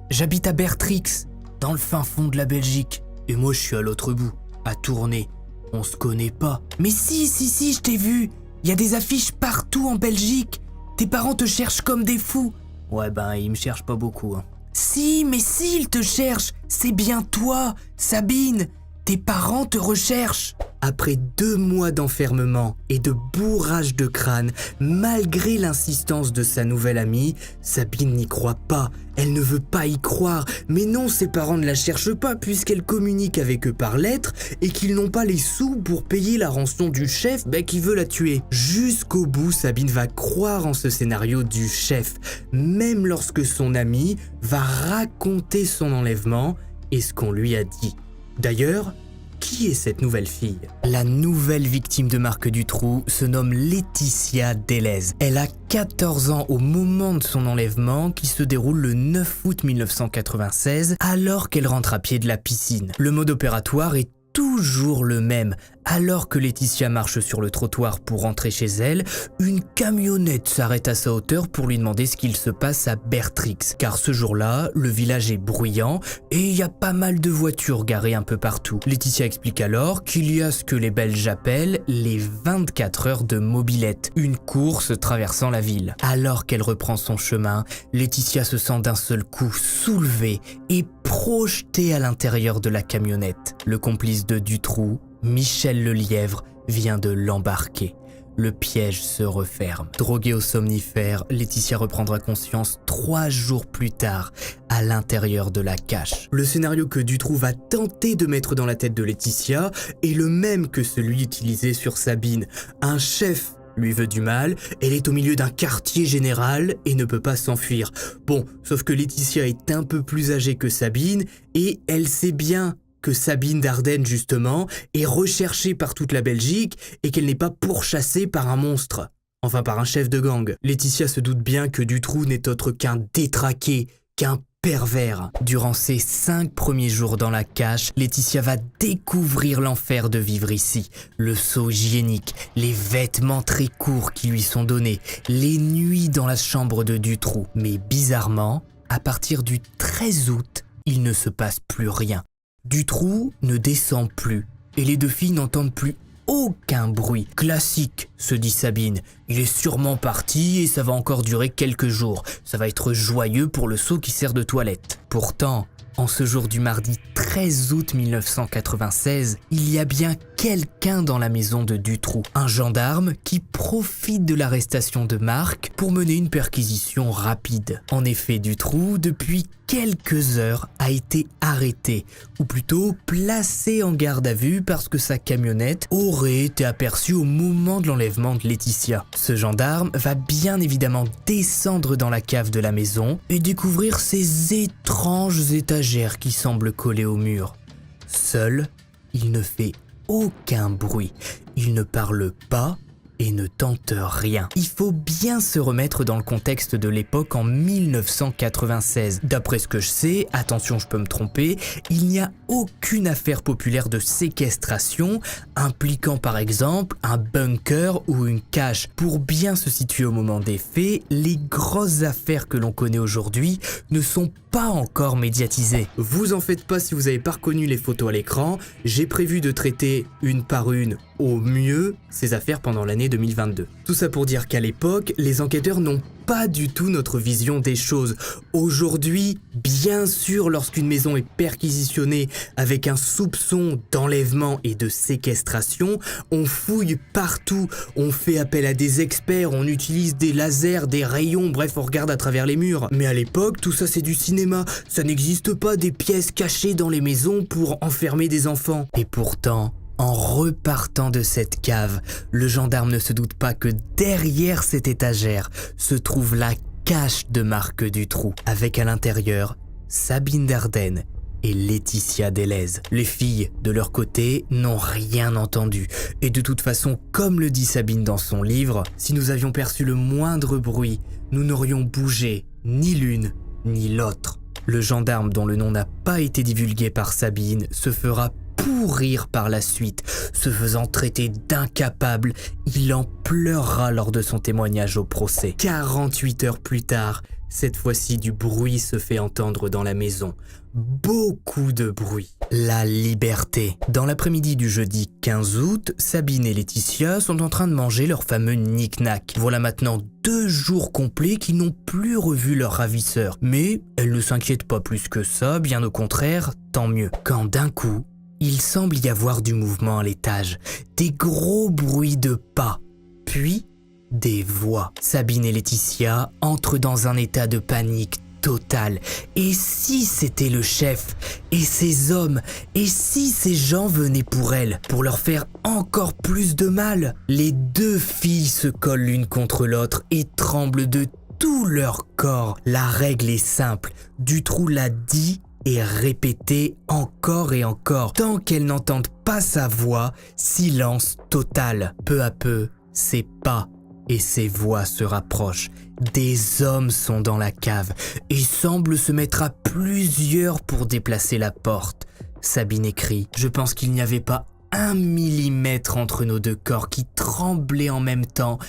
J'habite à Bertrix, dans le fin fond de la Belgique. Et moi je suis à l'autre bout, à Tournai. On se connaît pas. Mais si, je t'ai vu. Il y a des affiches partout en Belgique. Tes parents te cherchent comme des fous. Ouais ben ils me cherchent pas beaucoup hein. Si, mais si, ils te cherchent. C'est bien toi, Sabine. Tes parents te recherchent. Après 2 mois d'enfermement et de bourrage de crâne, malgré l'insistance de sa nouvelle amie, Sabine n'y croit pas. Elle ne veut pas y croire. Mais non, ses parents ne la cherchent pas puisqu'elle communique avec eux par lettre et qu'ils n'ont pas les sous pour payer la rançon du chef qui veut la tuer. Jusqu'au bout, Sabine va croire en ce scénario du chef, même lorsque son amie va raconter son enlèvement et ce qu'on lui a dit. D'ailleurs, qui est cette nouvelle fille? La nouvelle victime de Marc Dutroux se nomme Laetitia Delez. Elle a 14 ans au moment de son enlèvement qui se déroule le 9 août 1996 alors qu'elle rentre à pied de la piscine. Le mode opératoire est toujours le même. Alors que Laetitia marche sur le trottoir pour rentrer chez elle, une camionnette s'arrête à sa hauteur pour lui demander ce qu'il se passe à Bertrix. Car ce jour-là, le village est bruyant et il y a pas mal de voitures garées un peu partout. Laetitia explique alors qu'il y a ce que les Belges appellent les 24 heures de mobilette, une course traversant la ville. Alors qu'elle reprend son chemin, Laetitia se sent d'un seul coup soulevée et projetée à l'intérieur de la camionnette. Le complice de Dutroux, Michel Lelièvre, vient de l'embarquer. Le piège se referme. Droguée au somnifère, Laetitia reprendra conscience 3 jours plus tard, à l'intérieur de la cache. Le scénario que Dutroux va tenter de mettre dans la tête de Laetitia est le même que celui utilisé sur Sabine. Un chef lui veut du mal, elle est au milieu d'un quartier général et ne peut pas s'enfuir. Bon, sauf que Laetitia est un peu plus âgée que Sabine et elle sait bien que Sabine Dardenne, justement, est recherchée par toute la Belgique et qu'elle n'est pas pourchassée par un monstre. Enfin, par un chef de gang. Laetitia se doute bien que Dutroux n'est autre qu'un détraqué, qu'un pervers. Durant ses 5 premiers jours dans la cache, Laetitia va découvrir l'enfer de vivre ici. Le seau hygiénique, les vêtements très courts qui lui sont donnés, les nuits dans la chambre de Dutroux. Mais bizarrement, à partir du 13 août, il ne se passe plus rien. Dutroux ne descend plus et les 2 filles n'entendent plus aucun bruit. Classique, se dit Sabine. Il est sûrement parti et ça va encore durer quelques jours. Ça va être joyeux pour le seau qui sert de toilette. Pourtant, en ce jour du mardi 13 août 1996, il y a bien quelqu'un dans la maison de Dutroux. Un gendarme qui profite de l'arrestation de Marc pour mener une perquisition rapide. En effet, Dutroux, depuis quelques heures, a été arrêté, ou plutôt placé en garde à vue parce que sa camionnette aurait été aperçue au moment de l'enlèvement de Laetitia. Ce gendarme va bien évidemment descendre dans la cave de la maison et découvrir ces étranges étagères qui semblent collées au mur. Seul, il ne fait aucun bruit, il ne parle pas et ne tente rien. Il faut bien se remettre dans le contexte de l'époque en 1996. D'après ce que je sais, attention je peux me tromper, il n'y a aucune affaire populaire de séquestration impliquant par exemple un bunker ou une cache. Pour bien se situer au moment des faits, les grosses affaires que l'on connaît aujourd'hui ne sont pas encore médiatisées. Vous en faites pas si vous n'avez pas reconnu les photos à l'écran, j'ai prévu de traiter une par une au mieux ces affaires pendant l'année 2022. Tout ça pour dire qu'à l'époque, les enquêteurs n'ont pas du tout notre vision des choses. Aujourd'hui, bien sûr, lorsqu'une maison est perquisitionnée avec un soupçon d'enlèvement et de séquestration, on fouille partout, on fait appel à des experts, on utilise des lasers, des rayons, bref, on regarde à travers les murs. Mais à l'époque, tout ça c'est du cinéma, ça n'existe pas des pièces cachées dans les maisons pour enfermer des enfants. Et pourtant, en repartant de cette cave, le gendarme ne se doute pas que derrière cette étagère se trouve la cache de Marc Dutroux, avec à l'intérieur Sabine Dardenne et Laetitia Delez. Les filles, de leur côté, n'ont rien entendu. Et de toute façon, comme le dit Sabine dans son livre, si nous avions perçu le moindre bruit, nous n'aurions bougé ni l'une ni l'autre. Le gendarme, dont le nom n'a pas été divulgué par Sabine, se fera pourrir par la suite. Se faisant traiter d'incapable, il en pleurera lors de son témoignage au procès. 48 heures plus tard, cette fois-ci du bruit se fait entendre dans la maison. Beaucoup de bruit. La liberté. Dans l'après-midi du jeudi 15 août, Sabine et Laetitia sont en train de manger leur fameux knick-knack. Voilà maintenant 2 jours complets qu'ils n'ont plus revu leur ravisseur. Mais elles ne s'inquiètent pas plus que ça, bien au contraire, tant mieux. Quand d'un coup, il semble y avoir du mouvement à l'étage, des gros bruits de pas, puis des voix. Sabine et Laetitia entrent dans un état de panique totale. Et si c'était le chef et ses hommes, et si ces gens venaient pour elles, pour leur faire encore plus de mal? Les 2 filles se collent l'une contre l'autre et tremblent de tout leur corps. La règle est simple, Dutroux l'a dit et répété encore et encore. Tant qu'elles n'entendent pas sa voix, silence total. Peu à peu, ses pas et ses voix se rapprochent. Des hommes sont dans la cave et semblent se mettre à plusieurs pour déplacer la porte. Sabine écrit « Je pense qu'il n'y avait pas 1 millimètre entre nos 2 corps qui tremblaient en même temps,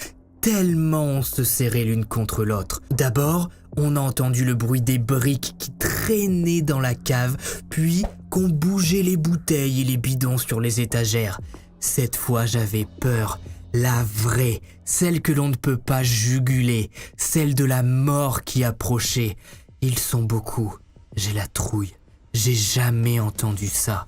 tellement on se serrait l'une contre l'autre. D'abord, on a entendu le bruit des briques qui traînaient dans la cave, puis qu'on bougeait les bouteilles et les bidons sur les étagères. Cette fois, j'avais peur. La vraie, celle que l'on ne peut pas juguler, celle de la mort qui approchait. Ils sont beaucoup. J'ai la trouille. J'ai jamais entendu ça.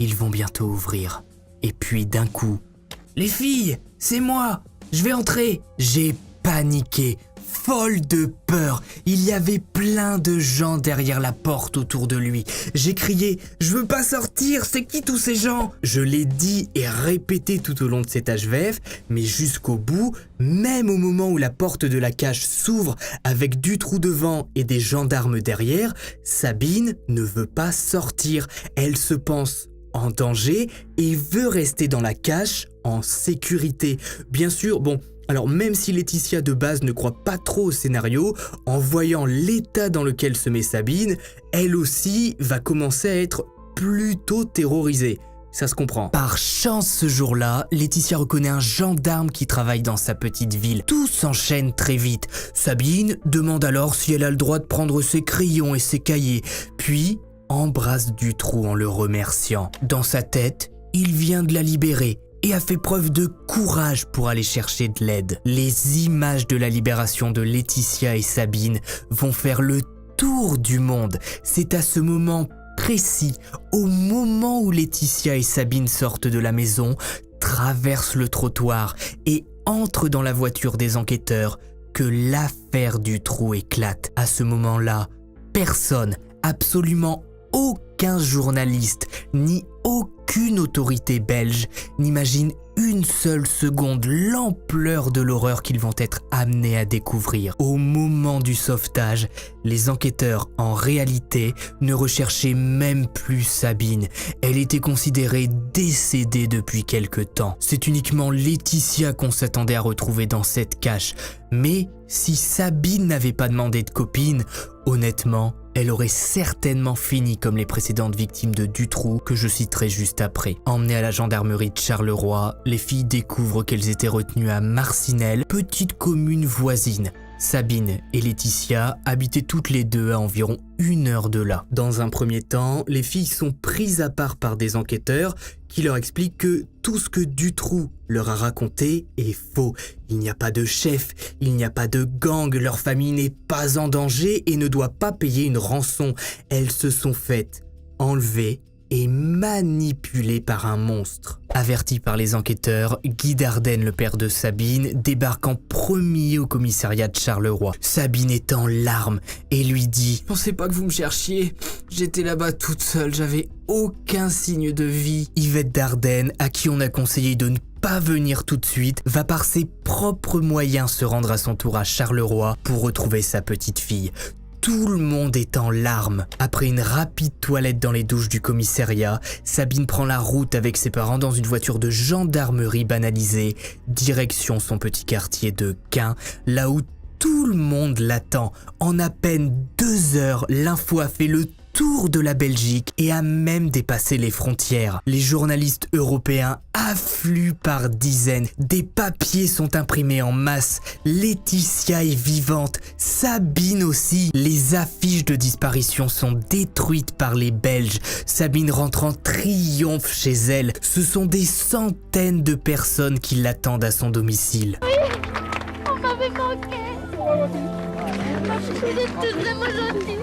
Ils vont bientôt ouvrir. Et puis d'un coup, « Les filles, c'est moi, je vais entrer !» J'ai paniqué. Folle de peur, il y avait plein de gens derrière la porte autour de lui. J'ai crié « Je veux pas sortir, c'est qui tous ces gens ?» Je l'ai dit et répété tout au long de cet HVF, mais jusqu'au bout, même au moment où la porte de la cage s'ouvre avec Dutroux devant et des gendarmes derrière, Sabine ne veut pas sortir. Elle se pense en danger et veut rester dans la cache en sécurité. Bien sûr, bon... Alors même si Laetitia de base ne croit pas trop au scénario, en voyant l'état dans lequel se met Sabine, elle aussi va commencer à être plutôt terrorisée. Ça se comprend. Par chance ce jour-là, Laetitia reconnaît un gendarme qui travaille dans sa petite ville. Tout s'enchaîne très vite. Sabine demande alors si elle a le droit de prendre ses crayons et ses cahiers, puis embrasse Dutroux en le remerciant. Dans sa tête, il vient de la libérer et a fait preuve de courage pour aller chercher de l'aide. Les images de la libération de Laetitia et Sabine vont faire le tour du monde. C'est à ce moment précis, au moment où Laetitia et Sabine sortent de la maison, traversent le trottoir et entrent dans la voiture des enquêteurs, que l'affaire Dutroux éclate. À ce moment-là, personne, absolument aucun journaliste, ni aucune autorité belge n'imagine une seule seconde l'ampleur de l'horreur qu'ils vont être amenés à découvrir. Au moment du sauvetage, les enquêteurs, en réalité, ne recherchaient même plus Sabine. Elle était considérée décédée depuis quelque temps. C'est uniquement Laetitia qu'on s'attendait à retrouver dans cette cache. Mais si Sabine n'avait pas demandé de copine, honnêtement, elle aurait certainement fini comme les précédentes victimes de Dutroux que je citerai juste après. Emmenées à la gendarmerie de Charleroi, les filles découvrent qu'elles étaient retenues à Marcinelle, petite commune voisine. Sabine et Laetitia habitaient toutes les deux à environ 1 heure de là. Dans un premier temps, les filles sont prises à part par des enquêteurs qui leur explique que tout ce que Dutroux leur a raconté est faux. Il n'y a pas de chef, il n'y a pas de gang, leur famille n'est pas en danger et ne doit pas payer une rançon. Elles se sont faites enlever et manipulé par un monstre. Averti par les enquêteurs, Guy Dardenne, le père de Sabine, débarque en premier au commissariat de Charleroi. Sabine est en larmes et lui dit « Pensez pas que vous me cherchiez, j'étais là-bas toute seule, j'avais aucun signe de vie. » Yvette Dardenne, à qui on a conseillé de ne pas venir tout de suite, va par ses propres moyens se rendre à son tour à Charleroi pour retrouver sa petite fille. Tout le monde est en larmes. Après une rapide toilette dans les douches du commissariat, Sabine prend la route avec ses parents dans une voiture de gendarmerie banalisée, direction son petit quartier de Quin, là où tout le monde l'attend. En à peine 2 heures, l'info a fait le tour de la Belgique et a même dépassé les frontières. Les journalistes européens affluent par dizaines. Des papiers sont imprimés en masse. Laetitia est vivante, Sabine aussi. Les affiches de disparition sont détruites par les Belges. Sabine rentre en triomphe chez elle. Ce sont des centaines de personnes qui l'attendent à son domicile. On m'avait manqué. Vous êtes vraiment gentils.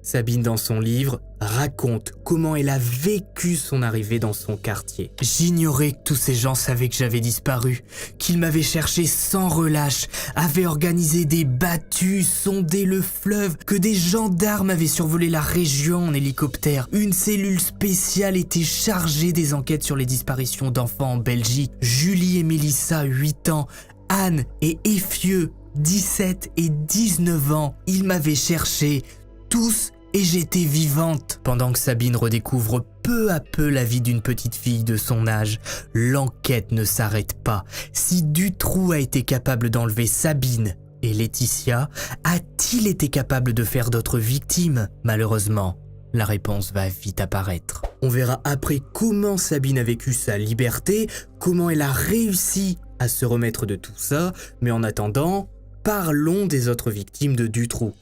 Sabine, dans son livre, raconte comment elle a vécu son arrivée dans son quartier. « J'ignorais que tous ces gens savaient que j'avais disparu, qu'ils m'avaient cherché sans relâche, avaient organisé des battues, sondé le fleuve, que des gendarmes avaient survolé la région en hélicoptère. Une cellule spéciale était chargée des enquêtes sur les disparitions d'enfants en Belgique. Julie et Mélissa, 8 ans, Anne et Effieux, 17 et 19 ans. Ils m'avaient cherché, tous, et j'étais vivante. » Pendant que Sabine redécouvre peu à peu la vie d'une petite fille de son âge, l'enquête ne s'arrête pas. Si Dutroux a été capable d'enlever Sabine et Laetitia, a-t-il été capable de faire d'autres victimes? Malheureusement, la réponse va vite apparaître. On verra après comment Sabine a vécu sa liberté, comment elle a réussi à se remettre de tout ça, mais en attendant, parlons des autres victimes de Dutroux.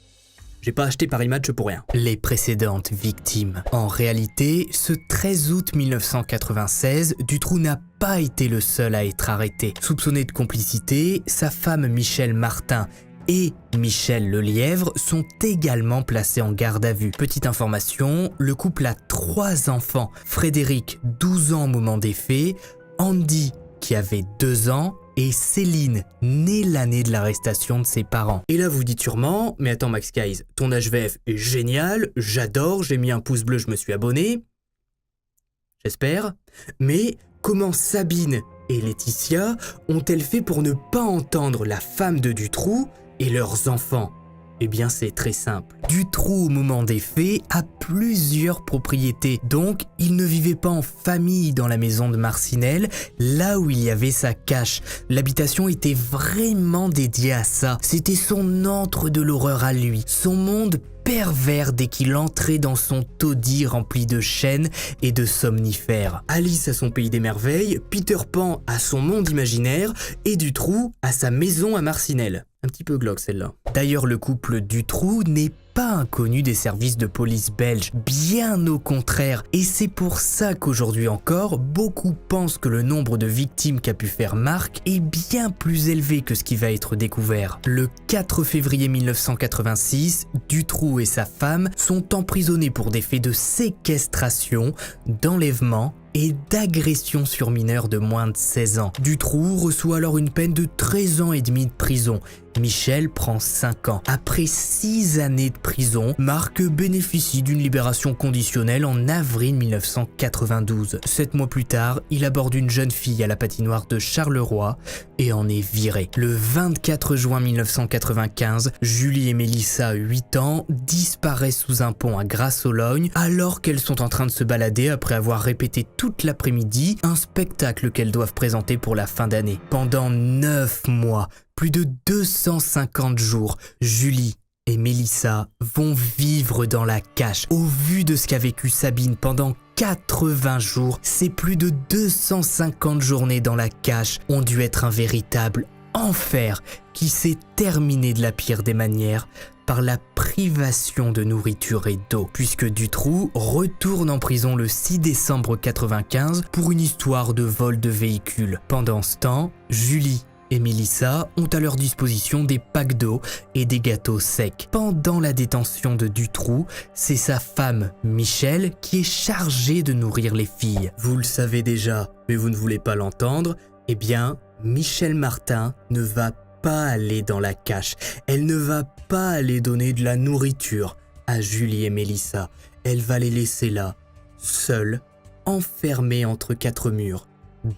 J'ai pas acheté Paris Match pour rien. Les précédentes victimes. En réalité, ce 13 août 1996, Dutroux n'a pas été le seul à être arrêté. Soupçonné de complicité, sa femme Michèle Martin et Michel Lelièvre sont également placés en garde à vue. Petite information, le couple a 3 enfants. Frédéric, 12 ans au moment des faits, Andy, qui avait 2 ans, et Céline, née l'année de l'arrestation de ses parents. Et là vous dites sûrement, mais attends Max Guys, ton HVF est génial, j'adore, j'ai mis un pouce bleu, je me suis abonné. J'espère. Mais comment Sabine et Laetitia ont-elles fait pour ne pas entendre la femme de Dutroux et leurs enfants? Eh bien c'est très simple. Dutroux au moment des faits a plusieurs propriétés, donc il ne vivait pas en famille dans la maison de Marcinelle, là où il y avait sa cache. L'habitation était vraiment dédiée à ça. C'était son antre de l'horreur à lui, son monde pervers dès qu'il entrait dans son taudis rempli de chênes et de somnifères. Alice a son pays des merveilles, Peter Pan a son monde imaginaire et Dutroux a sa maison à Marcinelle. Un petit peu glauque celle-là. D'ailleurs, le couple Dutroux n'est pas inconnu des services de police belges, bien au contraire. Et c'est pour ça qu'aujourd'hui encore, beaucoup pensent que le nombre de victimes qu'a pu faire Marc est bien plus élevé que ce qui va être découvert. Le 4 février 1986, Dutroux et sa femme sont emprisonnés pour des faits de séquestration, d'enlèvement et d'agression sur mineurs de moins de 16 ans. Dutroux reçoit alors une peine de 13 ans et demi de prison. Michel prend 5 ans. Après 6 années de prison, Marc bénéficie d'une libération conditionnelle en avril 1992. 7 mois plus tard, il aborde une jeune fille à la patinoire de Charleroi et en est viré. Le 24 juin 1995, Julie et Mélissa, 8 ans, disparaissent sous un pont à Grasse-Ologne alors qu'elles sont en train de se balader après avoir répété toute l'après-midi un spectacle qu'elles doivent présenter pour la fin d'année. Pendant 9 mois, plus de 250 jours, Julie et Mélissa vont vivre dans la cache. Au vu de ce qu'a vécu Sabine pendant 80 jours, ces plus de 250 journées dans la cache ont dû être un véritable enfer qui s'est terminé de la pire des manières par la privation de nourriture et d'eau, puisque Dutroux retourne en prison le 6 décembre 1995 pour une histoire de vol de véhicule. Pendant ce temps, Julie et Mélissa ont à leur disposition des packs d'eau et des gâteaux secs. Pendant la détention de Dutroux, c'est sa femme, Michel, qui est chargée de nourrir les filles. Vous le savez déjà, mais vous ne voulez pas l'entendre, eh bien, Michel Martin ne va pas aller dans la cache. Elle ne va pas aller donner de la nourriture à Julie et Mélissa. Elle va les laisser là, seules, enfermées entre quatre murs,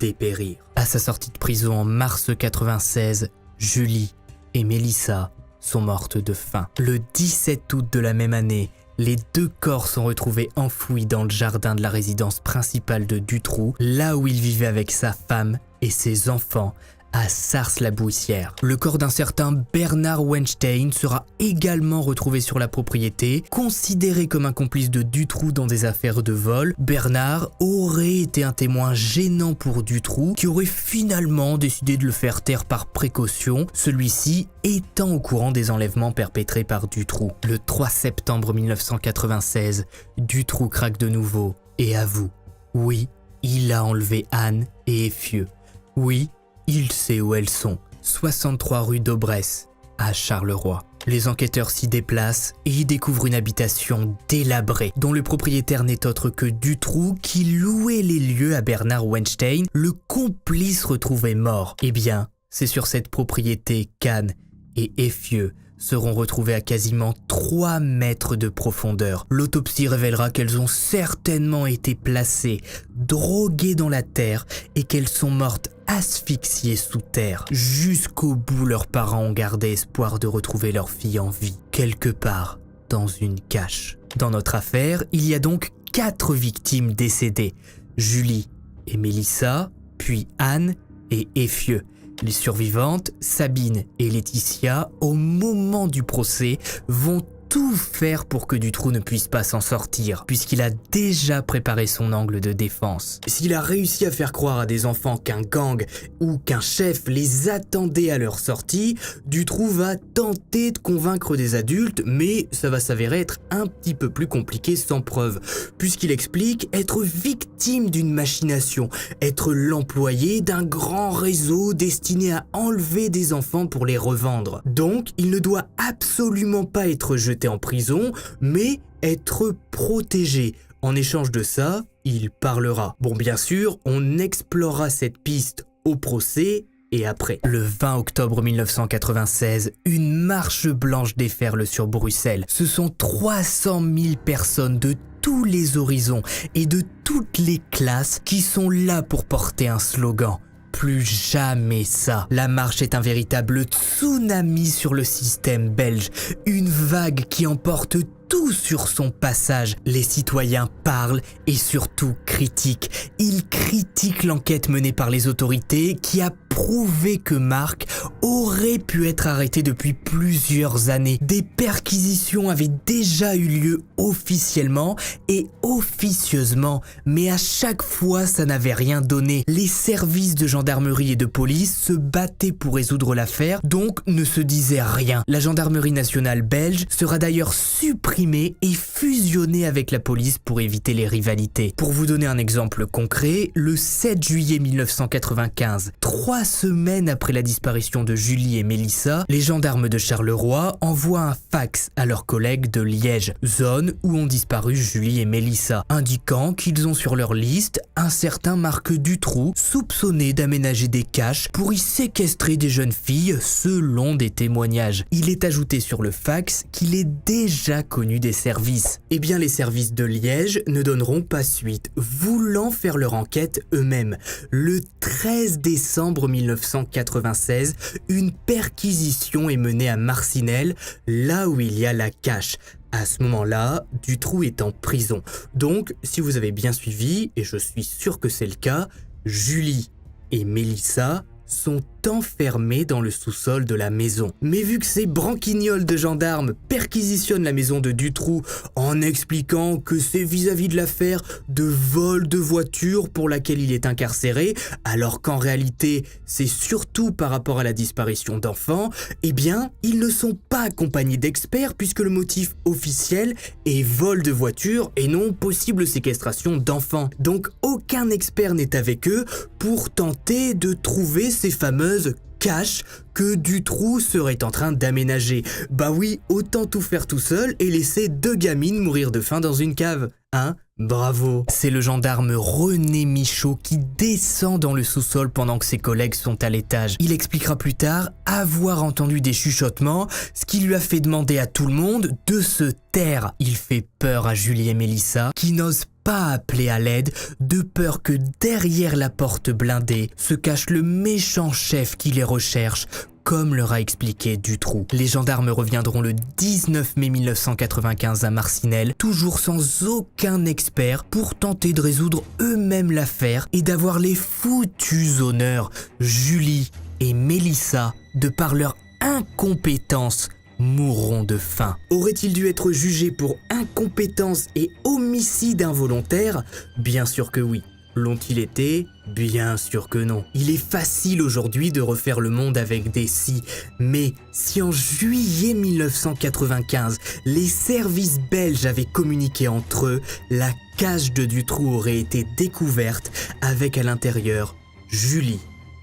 dépérir. À sa sortie de prison en mars 1996, Julie et Mélissa sont mortes de faim. Le 17 août de la même année, les deux corps sont retrouvés enfouis dans le jardin de la résidence principale de Dutroux, là où il vivait avec sa femme et ses enfants, à Sars-la-Bouissière. Le corps d'un certain Bernard Weinstein sera également retrouvé sur la propriété. Considéré comme un complice de Dutroux dans des affaires de vol, Bernard aurait été un témoin gênant pour Dutroux, qui aurait finalement décidé de le faire taire par précaution, celui-ci étant au courant des enlèvements perpétrés par Dutroux. Le 3 septembre 1996, Dutroux craque de nouveau et avoue. Oui, il a enlevé Anne et Effieux. Oui, il sait où elles sont, 63 rue d'Aubresse, à Charleroi. Les enquêteurs s'y déplacent et y découvrent une habitation délabrée, dont le propriétaire n'est autre que Dutroux, qui louait les lieux à Bernard Weinstein, le complice retrouvé mort. Eh bien, c'est sur cette propriété qu'Anne et Effieux seront retrouvées à quasiment 3 mètres de profondeur. L'autopsie révélera qu'elles ont certainement été placées, droguées dans la terre et qu'elles sont mortes asphyxiées sous terre. Jusqu'au bout, leurs parents ont gardé espoir de retrouver leur fille en vie, quelque part dans une cache. Dans notre affaire, il y a donc 4 victimes décédées. Julie et Mélissa, puis Anne et Effieux. Les survivantes, Sabine et Laetitia, au moment du procès, vont tout faire pour que Dutroux ne puisse pas s'en sortir, puisqu'il a déjà préparé son angle de défense. S'il a réussi à faire croire à des enfants qu'un gang ou qu'un chef les attendait à leur sortie, Dutroux va tenter de convaincre des adultes, mais ça va s'avérer être un petit peu plus compliqué sans preuve, puisqu'il explique être victime d'une machination, être l'employé d'un grand réseau destiné à enlever des enfants pour les revendre. Donc, il ne doit absolument pas être jeté en prison, mais être protégé. En échange de ça, il parlera. Bon, bien sûr, on explorera cette piste au procès et après. Le 20 octobre 1996, une marche blanche déferle sur Bruxelles. Ce sont 300 000 personnes de tous les horizons et de toutes les classes qui sont là pour porter un slogan. Plus jamais ça. La marche est un véritable tsunami sur le système belge, une vague qui emporte tout sur son passage. Les citoyens parlent et surtout critiquent. Ils critiquent l'enquête menée par les autorités qui a prouvé que Marc aurait pu être arrêté depuis plusieurs années. Des perquisitions avaient déjà eu lieu officiellement et officieusement, mais à chaque fois ça n'avait rien donné. Les services de gendarmerie et de police se battaient pour résoudre l'affaire, donc ne se disaient rien. La gendarmerie nationale belge sera d'ailleurs supprimée et fusionnée avec la police pour éviter les rivalités. Pour vous donner un exemple concret, le 7 juillet 1995, 3 semaines après la disparition de Julie et Mélissa, les gendarmes de Charleroi envoient un fax à leurs collègues de Liège, zone où ont disparu Julie et Mélissa, indiquant qu'ils ont sur leur liste un certain Marc Dutroux, soupçonné d'aménager des caches pour y séquestrer des jeunes filles selon des témoignages. Il est ajouté sur le fax qu'il est déjà connu des services. Eh bien, les services de Liège ne donneront pas suite, voulant faire leur enquête eux-mêmes. Le 13 décembre 1996, une perquisition est menée à Marcinelle, là où il y a la cache. À ce moment-là, Dutroux est en prison. Donc, si vous avez bien suivi, et je suis sûr que c'est le cas, Julie et Mélissa sont enfermé dans le sous-sol de la maison. Mais vu que ces branquignoles de gendarmes perquisitionnent la maison de Dutroux en expliquant que c'est vis-à-vis de l'affaire de vol de voiture pour laquelle il est incarcéré, alors qu'en réalité c'est surtout par rapport à la disparition d'enfants, eh bien ils ne sont pas accompagnés d'experts puisque le motif officiel est vol de voiture et non possible séquestration d'enfants. Donc aucun expert n'est avec eux pour tenter de trouver ces fameuses caches que Dutroux serait en train d'aménager. Bah oui, autant tout faire tout seul et laisser 2 gamines mourir de faim dans une cave. Hein ? Bravo. C'est le gendarme René Michaud qui descend dans le sous-sol pendant que ses collègues sont à l'étage. Il expliquera plus tard avoir entendu des chuchotements, ce qui lui a fait demander à tout le monde de se taire. Il fait peur à Julie et Mélissa qui n'osent pas appeler à l'aide de peur que derrière la porte blindée se cache le méchant chef qui les recherche, comme leur a expliqué Dutroux. Les gendarmes reviendront le 19 mai 1995 à Marcinelle, toujours sans aucun expert pour tenter de résoudre eux-mêmes l'affaire et d'avoir les foutus honneurs. Julie et Mélissa, de par leur incompétence, mourront de faim. Aurait-il dû être jugé pour incompétence et homicide involontaire ? Bien sûr que oui. L'ont-ils été ? Bien sûr que non. Il est facile aujourd'hui de refaire le monde avec des si, mais si en juillet 1995, les services belges avaient communiqué entre eux, la cage de Dutroux aurait été découverte avec à l'intérieur Julie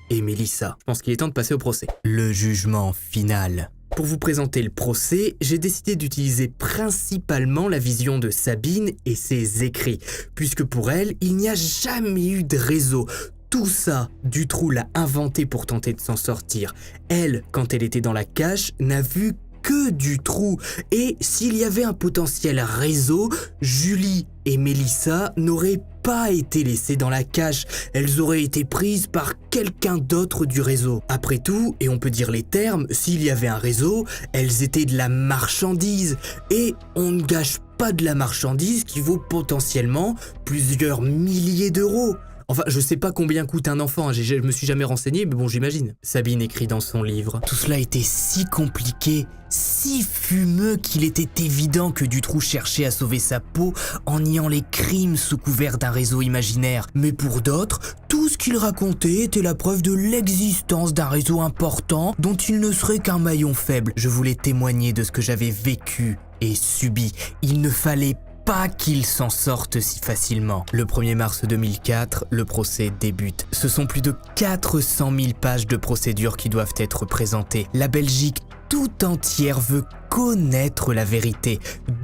et Mélissa. Je pense qu'il est temps de passer au procès. Le jugement final. Pour vous présenter le procès, j'ai décidé d'utiliser principalement la vision de Sabine et ses écrits, puisque pour elle, il n'y a jamais eu de réseau. Tout ça, Dutroux l'a inventé pour tenter de s'en sortir. Elle, quand elle était dans la cage, n'a vu que Dutroux. Et s'il y avait un potentiel réseau, Julie et Mélissa n'auraient pas été laissées dans la cage. Elles auraient été prises par quelqu'un d'autre du réseau. Après tout, et on peut dire les termes, s'il y avait un réseau, elles étaient de la marchandise. Et on ne gâche pas de la marchandise qui vaut potentiellement plusieurs milliers d'euros. Enfin, je sais pas combien coûte un enfant, je me suis jamais renseigné, mais bon, j'imagine. Sabine écrit dans son livre. Tout cela était si compliqué, si fumeux qu'il était évident que Dutroux cherchait à sauver sa peau en niant les crimes sous couvert d'un réseau imaginaire. Mais pour d'autres, tout ce qu'il racontait était la preuve de l'existence d'un réseau important dont il ne serait qu'un maillon faible. Je voulais témoigner de ce que j'avais vécu et subi. Il ne fallait pas qu'il s'en sorte si facilement. Le 1er mars 2004, le procès débute. Ce sont plus de 400 000 pages de procédure qui doivent être présentées. La Belgique tout entière veut connaître la vérité.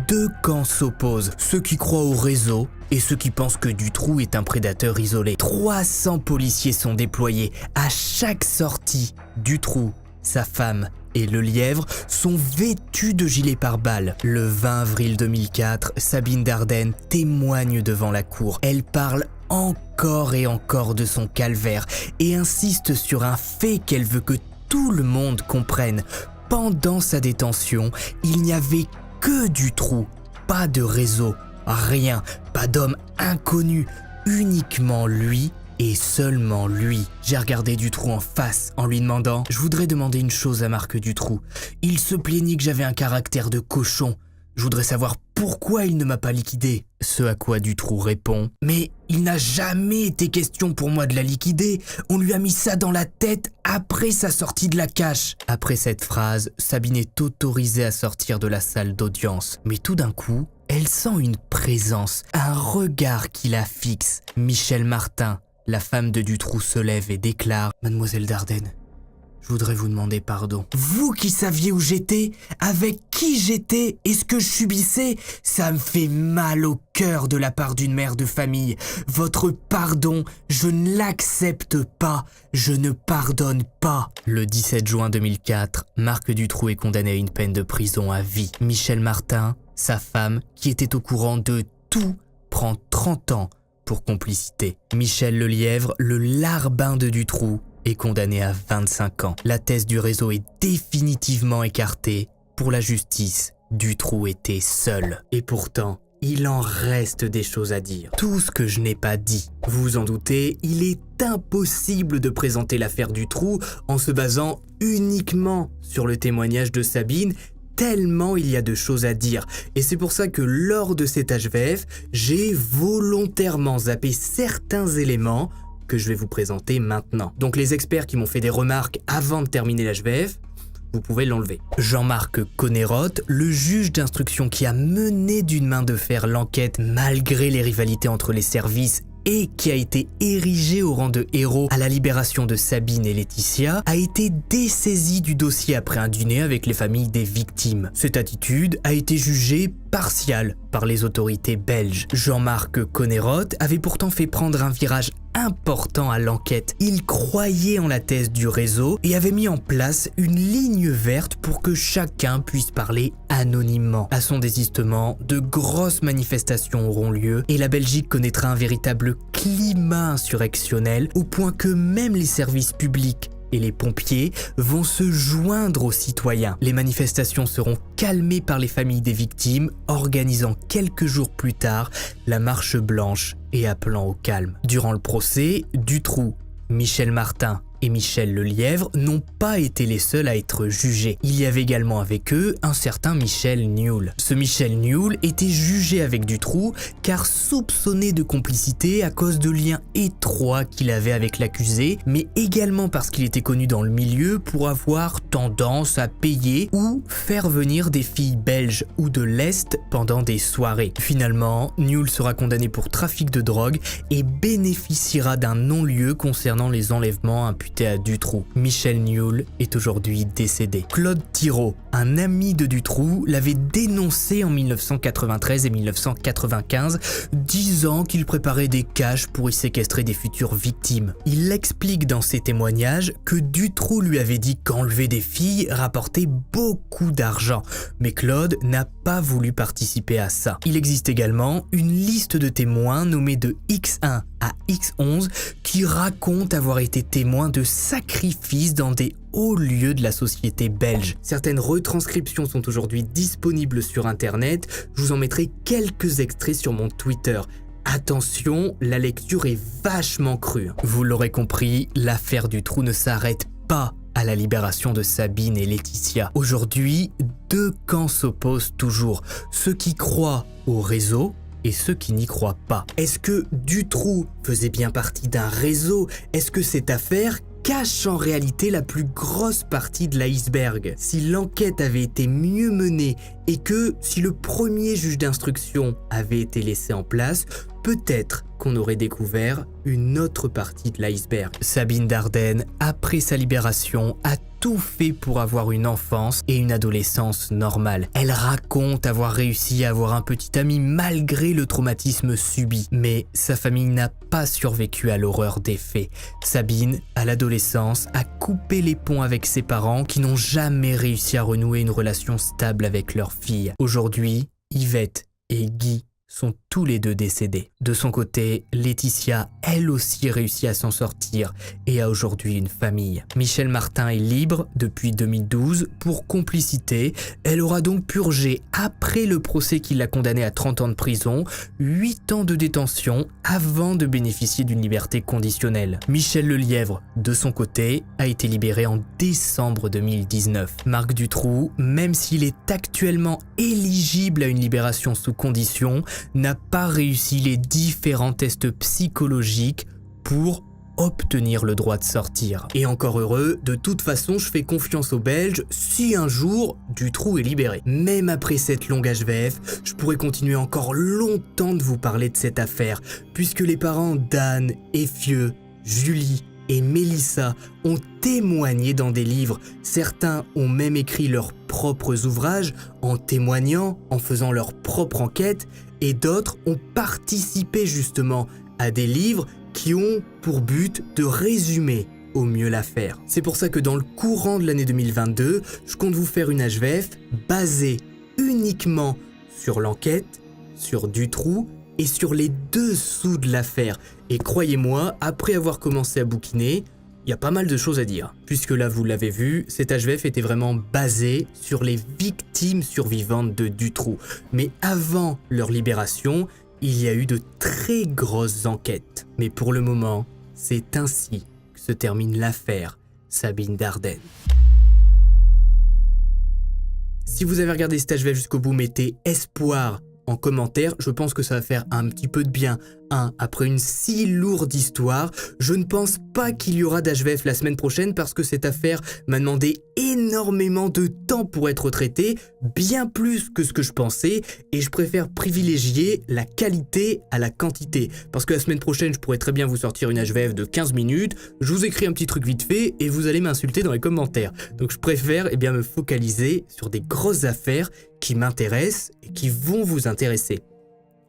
2 camps s'opposent, ceux qui croient au réseau et ceux qui pensent que Dutroux est un prédateur isolé. 300 policiers sont déployés. À chaque sortie, Dutroux, sa femme et le lièvre sont vêtus de gilets pare-balles. Le 20 avril 2004, Sabine Dardenne témoigne devant la cour. Elle parle encore et encore de son calvaire et insiste sur un fait qu'elle veut que tout le monde comprenne. Pendant sa détention, il n'y avait que Dutroux, pas de réseau, rien, pas d'homme inconnu, uniquement lui et seulement lui. J'ai regardé Dutroux en face en lui demandant « Je voudrais demander une chose à Marc Dutroux. Il se plaignit que j'avais un caractère de cochon. Je voudrais savoir pourquoi il ne m'a pas liquidé. » Ce à quoi Dutroux répond « Mais il n'a jamais été question pour moi de la liquider. On lui a mis ça dans la tête après sa sortie de la cache. » Après cette phrase, Sabine est autorisée à sortir de la salle d'audience. Mais tout d'un coup, elle sent une présence, un regard qui la fixe. Michel Martin, la femme de Dutroux, se lève et déclare « Mademoiselle Dardenne, je voudrais vous demander pardon. Vous qui saviez où j'étais, avec qui j'étais et ce que je subissais, ça me fait mal au cœur de la part d'une mère de famille. Votre pardon, je ne l'accepte pas. Je ne pardonne pas. » Le 17 juin 2004, Marc Dutroux est condamné à une peine de prison à vie. Michel Martin, sa femme, qui était au courant de tout, prend 30 ans pour complicité. Michel Lelièvre, le larbin de Dutroux, est condamné à 25 ans. La thèse du réseau est définitivement écartée. Pour la justice, Dutroux était seul. Et pourtant, il en reste des choses à dire. Tout ce que je n'ai pas dit. Vous vous en doutez, il est impossible de présenter l'affaire Dutroux en se basant uniquement sur le témoignage de Sabine, tellement il y a de choses à dire. Et c'est pour ça que lors de cet HVF, j'ai volontairement zappé certains éléments que je vais vous présenter maintenant. Donc les experts qui m'ont fait des remarques avant de terminer l'HVF, vous pouvez l'enlever. Jean-Marc Connerotte, le juge d'instruction qui a mené d'une main de fer l'enquête malgré les rivalités entre les services et qui a été érigé au rang de héros à la libération de Sabine et Laetitia, a été dessaisi du dossier après un dîner avec les familles des victimes. Cette attitude a été jugée partiale par les autorités belges. Jean-Marc Connerotte avait pourtant fait prendre un virage important à l'enquête. Il croyait en la thèse du réseau et avait mis en place une ligne verte pour que chacun puisse parler anonymement. À son désistement, de grosses manifestations auront lieu et la Belgique connaîtra un véritable climat insurrectionnel au point que même les services publics et les pompiers vont se joindre aux citoyens. Les manifestations seront calmées par les familles des victimes, organisant quelques jours plus tard la marche blanche et appelant au calme. Durant le procès, Dutroux, Michel Martin et Michel Lelièvre n'ont pas été les seuls à être jugés. Il y avait également avec eux un certain Michel Nioul. Ce Michel Nioul était jugé avec Dutroux car soupçonné de complicité à cause de liens étroits qu'il avait avec l'accusé, mais également parce qu'il était connu dans le milieu pour avoir tendance à payer ou faire venir des filles belges ou de l'Est pendant des soirées. Finalement, Nioul sera condamné pour trafic de drogue et bénéficiera d'un non-lieu concernant les enlèvements imputés à Dutroux. Michel Nioul est aujourd'hui décédé. Claude Thirault, un ami de Dutroux, l'avait dénoncé en 1993 et 1995, disant qu'il préparait des caches pour y séquestrer des futures victimes. Il explique dans ses témoignages que Dutroux lui avait dit qu'enlever des filles rapportait beaucoup d'argent, mais Claude n'a pas voulu participer à ça. Il existe également une liste de témoins nommée de X1 à X11 qui racontent avoir été témoins de sacrifices dans des hauts lieux de la société belge. Certaines retranscriptions sont aujourd'hui disponibles sur internet, je vous en mettrai quelques extraits sur mon Twitter. Attention, la lecture est vachement crue. Vous l'aurez compris, l'affaire Dutroux ne s'arrête pas à la libération de Sabine et Laetitia. Aujourd'hui, deux camps s'opposent toujours, ceux qui croient au réseau et ceux qui n'y croient pas. Est-ce que Dutroux faisait bien partie d'un réseau? Est-ce que cette affaire cache en réalité la plus grosse partie de l'iceberg? Si l'enquête avait été mieux menée et que si le premier juge d'instruction avait été laissé en place, peut-être qu'on aurait découvert une autre partie de l'iceberg. Sabine Dardenne, après sa libération, a tout fait pour avoir une enfance et une adolescence normale. Elle raconte avoir réussi à avoir un petit ami malgré le traumatisme subi, mais sa famille n'a pas survécu à l'horreur des faits. Sabine, à l'adolescence, a coupé les ponts avec ses parents qui n'ont jamais réussi à renouer une relation stable avec leur fille. Aujourd'hui, Yvette et Guy sont tous les deux décédés. De son côté, Laetitia, elle aussi, réussit à s'en sortir et a aujourd'hui une famille. Michel Martin est libre depuis 2012 pour complicité. Elle aura donc purgé, après le procès qui l'a condamnée à 30 ans de prison, 8 ans de détention avant de bénéficier d'une liberté conditionnelle. Michel Lelièvre, de son côté, a été libéré en décembre 2019. Marc Dutroux, même s'il est actuellement éligible à une libération sous condition, n'a pas réussi les différents tests psychologiques pour obtenir le droit de sortir. Et encore heureux, de toute façon, je fais confiance aux Belges si un jour Dutroux est libéré. Même après cette longue HVF, je pourrais continuer encore longtemps de vous parler de cette affaire, puisque les parents d'Anne, Effieux, Julie et Mélissa ont témoigné dans des livres. Certains ont même écrit leurs propres ouvrages en témoignant, en faisant leur propre enquête, et d'autres ont participé justement à des livres qui ont pour but de résumer au mieux l'affaire. C'est pour ça que dans le courant de l'année 2022, je compte vous faire une HVF basée uniquement sur l'enquête, sur Dutroux et sur les dessous de l'affaire. Et croyez-moi, après avoir commencé à bouquiner, Il y a pas mal de choses à dire, puisque là vous l'avez vu, cet HVF était vraiment basé sur les victimes survivantes de Dutroux. Mais avant leur libération, il y a eu de très grosses enquêtes. Mais pour le moment, c'est ainsi que se termine l'affaire Sabine Dardenne. Si vous avez regardé cet HVF jusqu'au bout, mettez espoir en commentaire, je pense que ça va faire un petit peu de bien. Après une si lourde histoire, je ne pense pas qu'il y aura d'HVF la semaine prochaine parce que cette affaire m'a demandé énormément de temps pour être traitée, bien plus que ce que je pensais, et je préfère privilégier la qualité à la quantité. Parce que la semaine prochaine, je pourrais très bien vous sortir une HVF de 15 minutes, je vous écris un petit truc vite fait et vous allez m'insulter dans les commentaires. Donc je préfère me focaliser sur des grosses affaires qui m'intéressent et qui vont vous intéresser.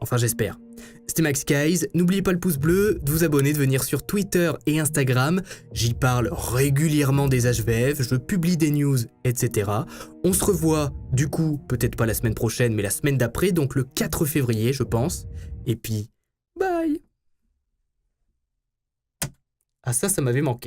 Enfin, j'espère. C'était Max Guys, n'oubliez pas le pouce bleu, de vous abonner, de venir sur Twitter et Instagram. J'y parle régulièrement des HVF, je publie des news, etc. On se revoit, du coup, peut-être pas la semaine prochaine, mais la semaine d'après, donc le 4 février, je pense. Et puis, bye! Ah ça m'avait manqué.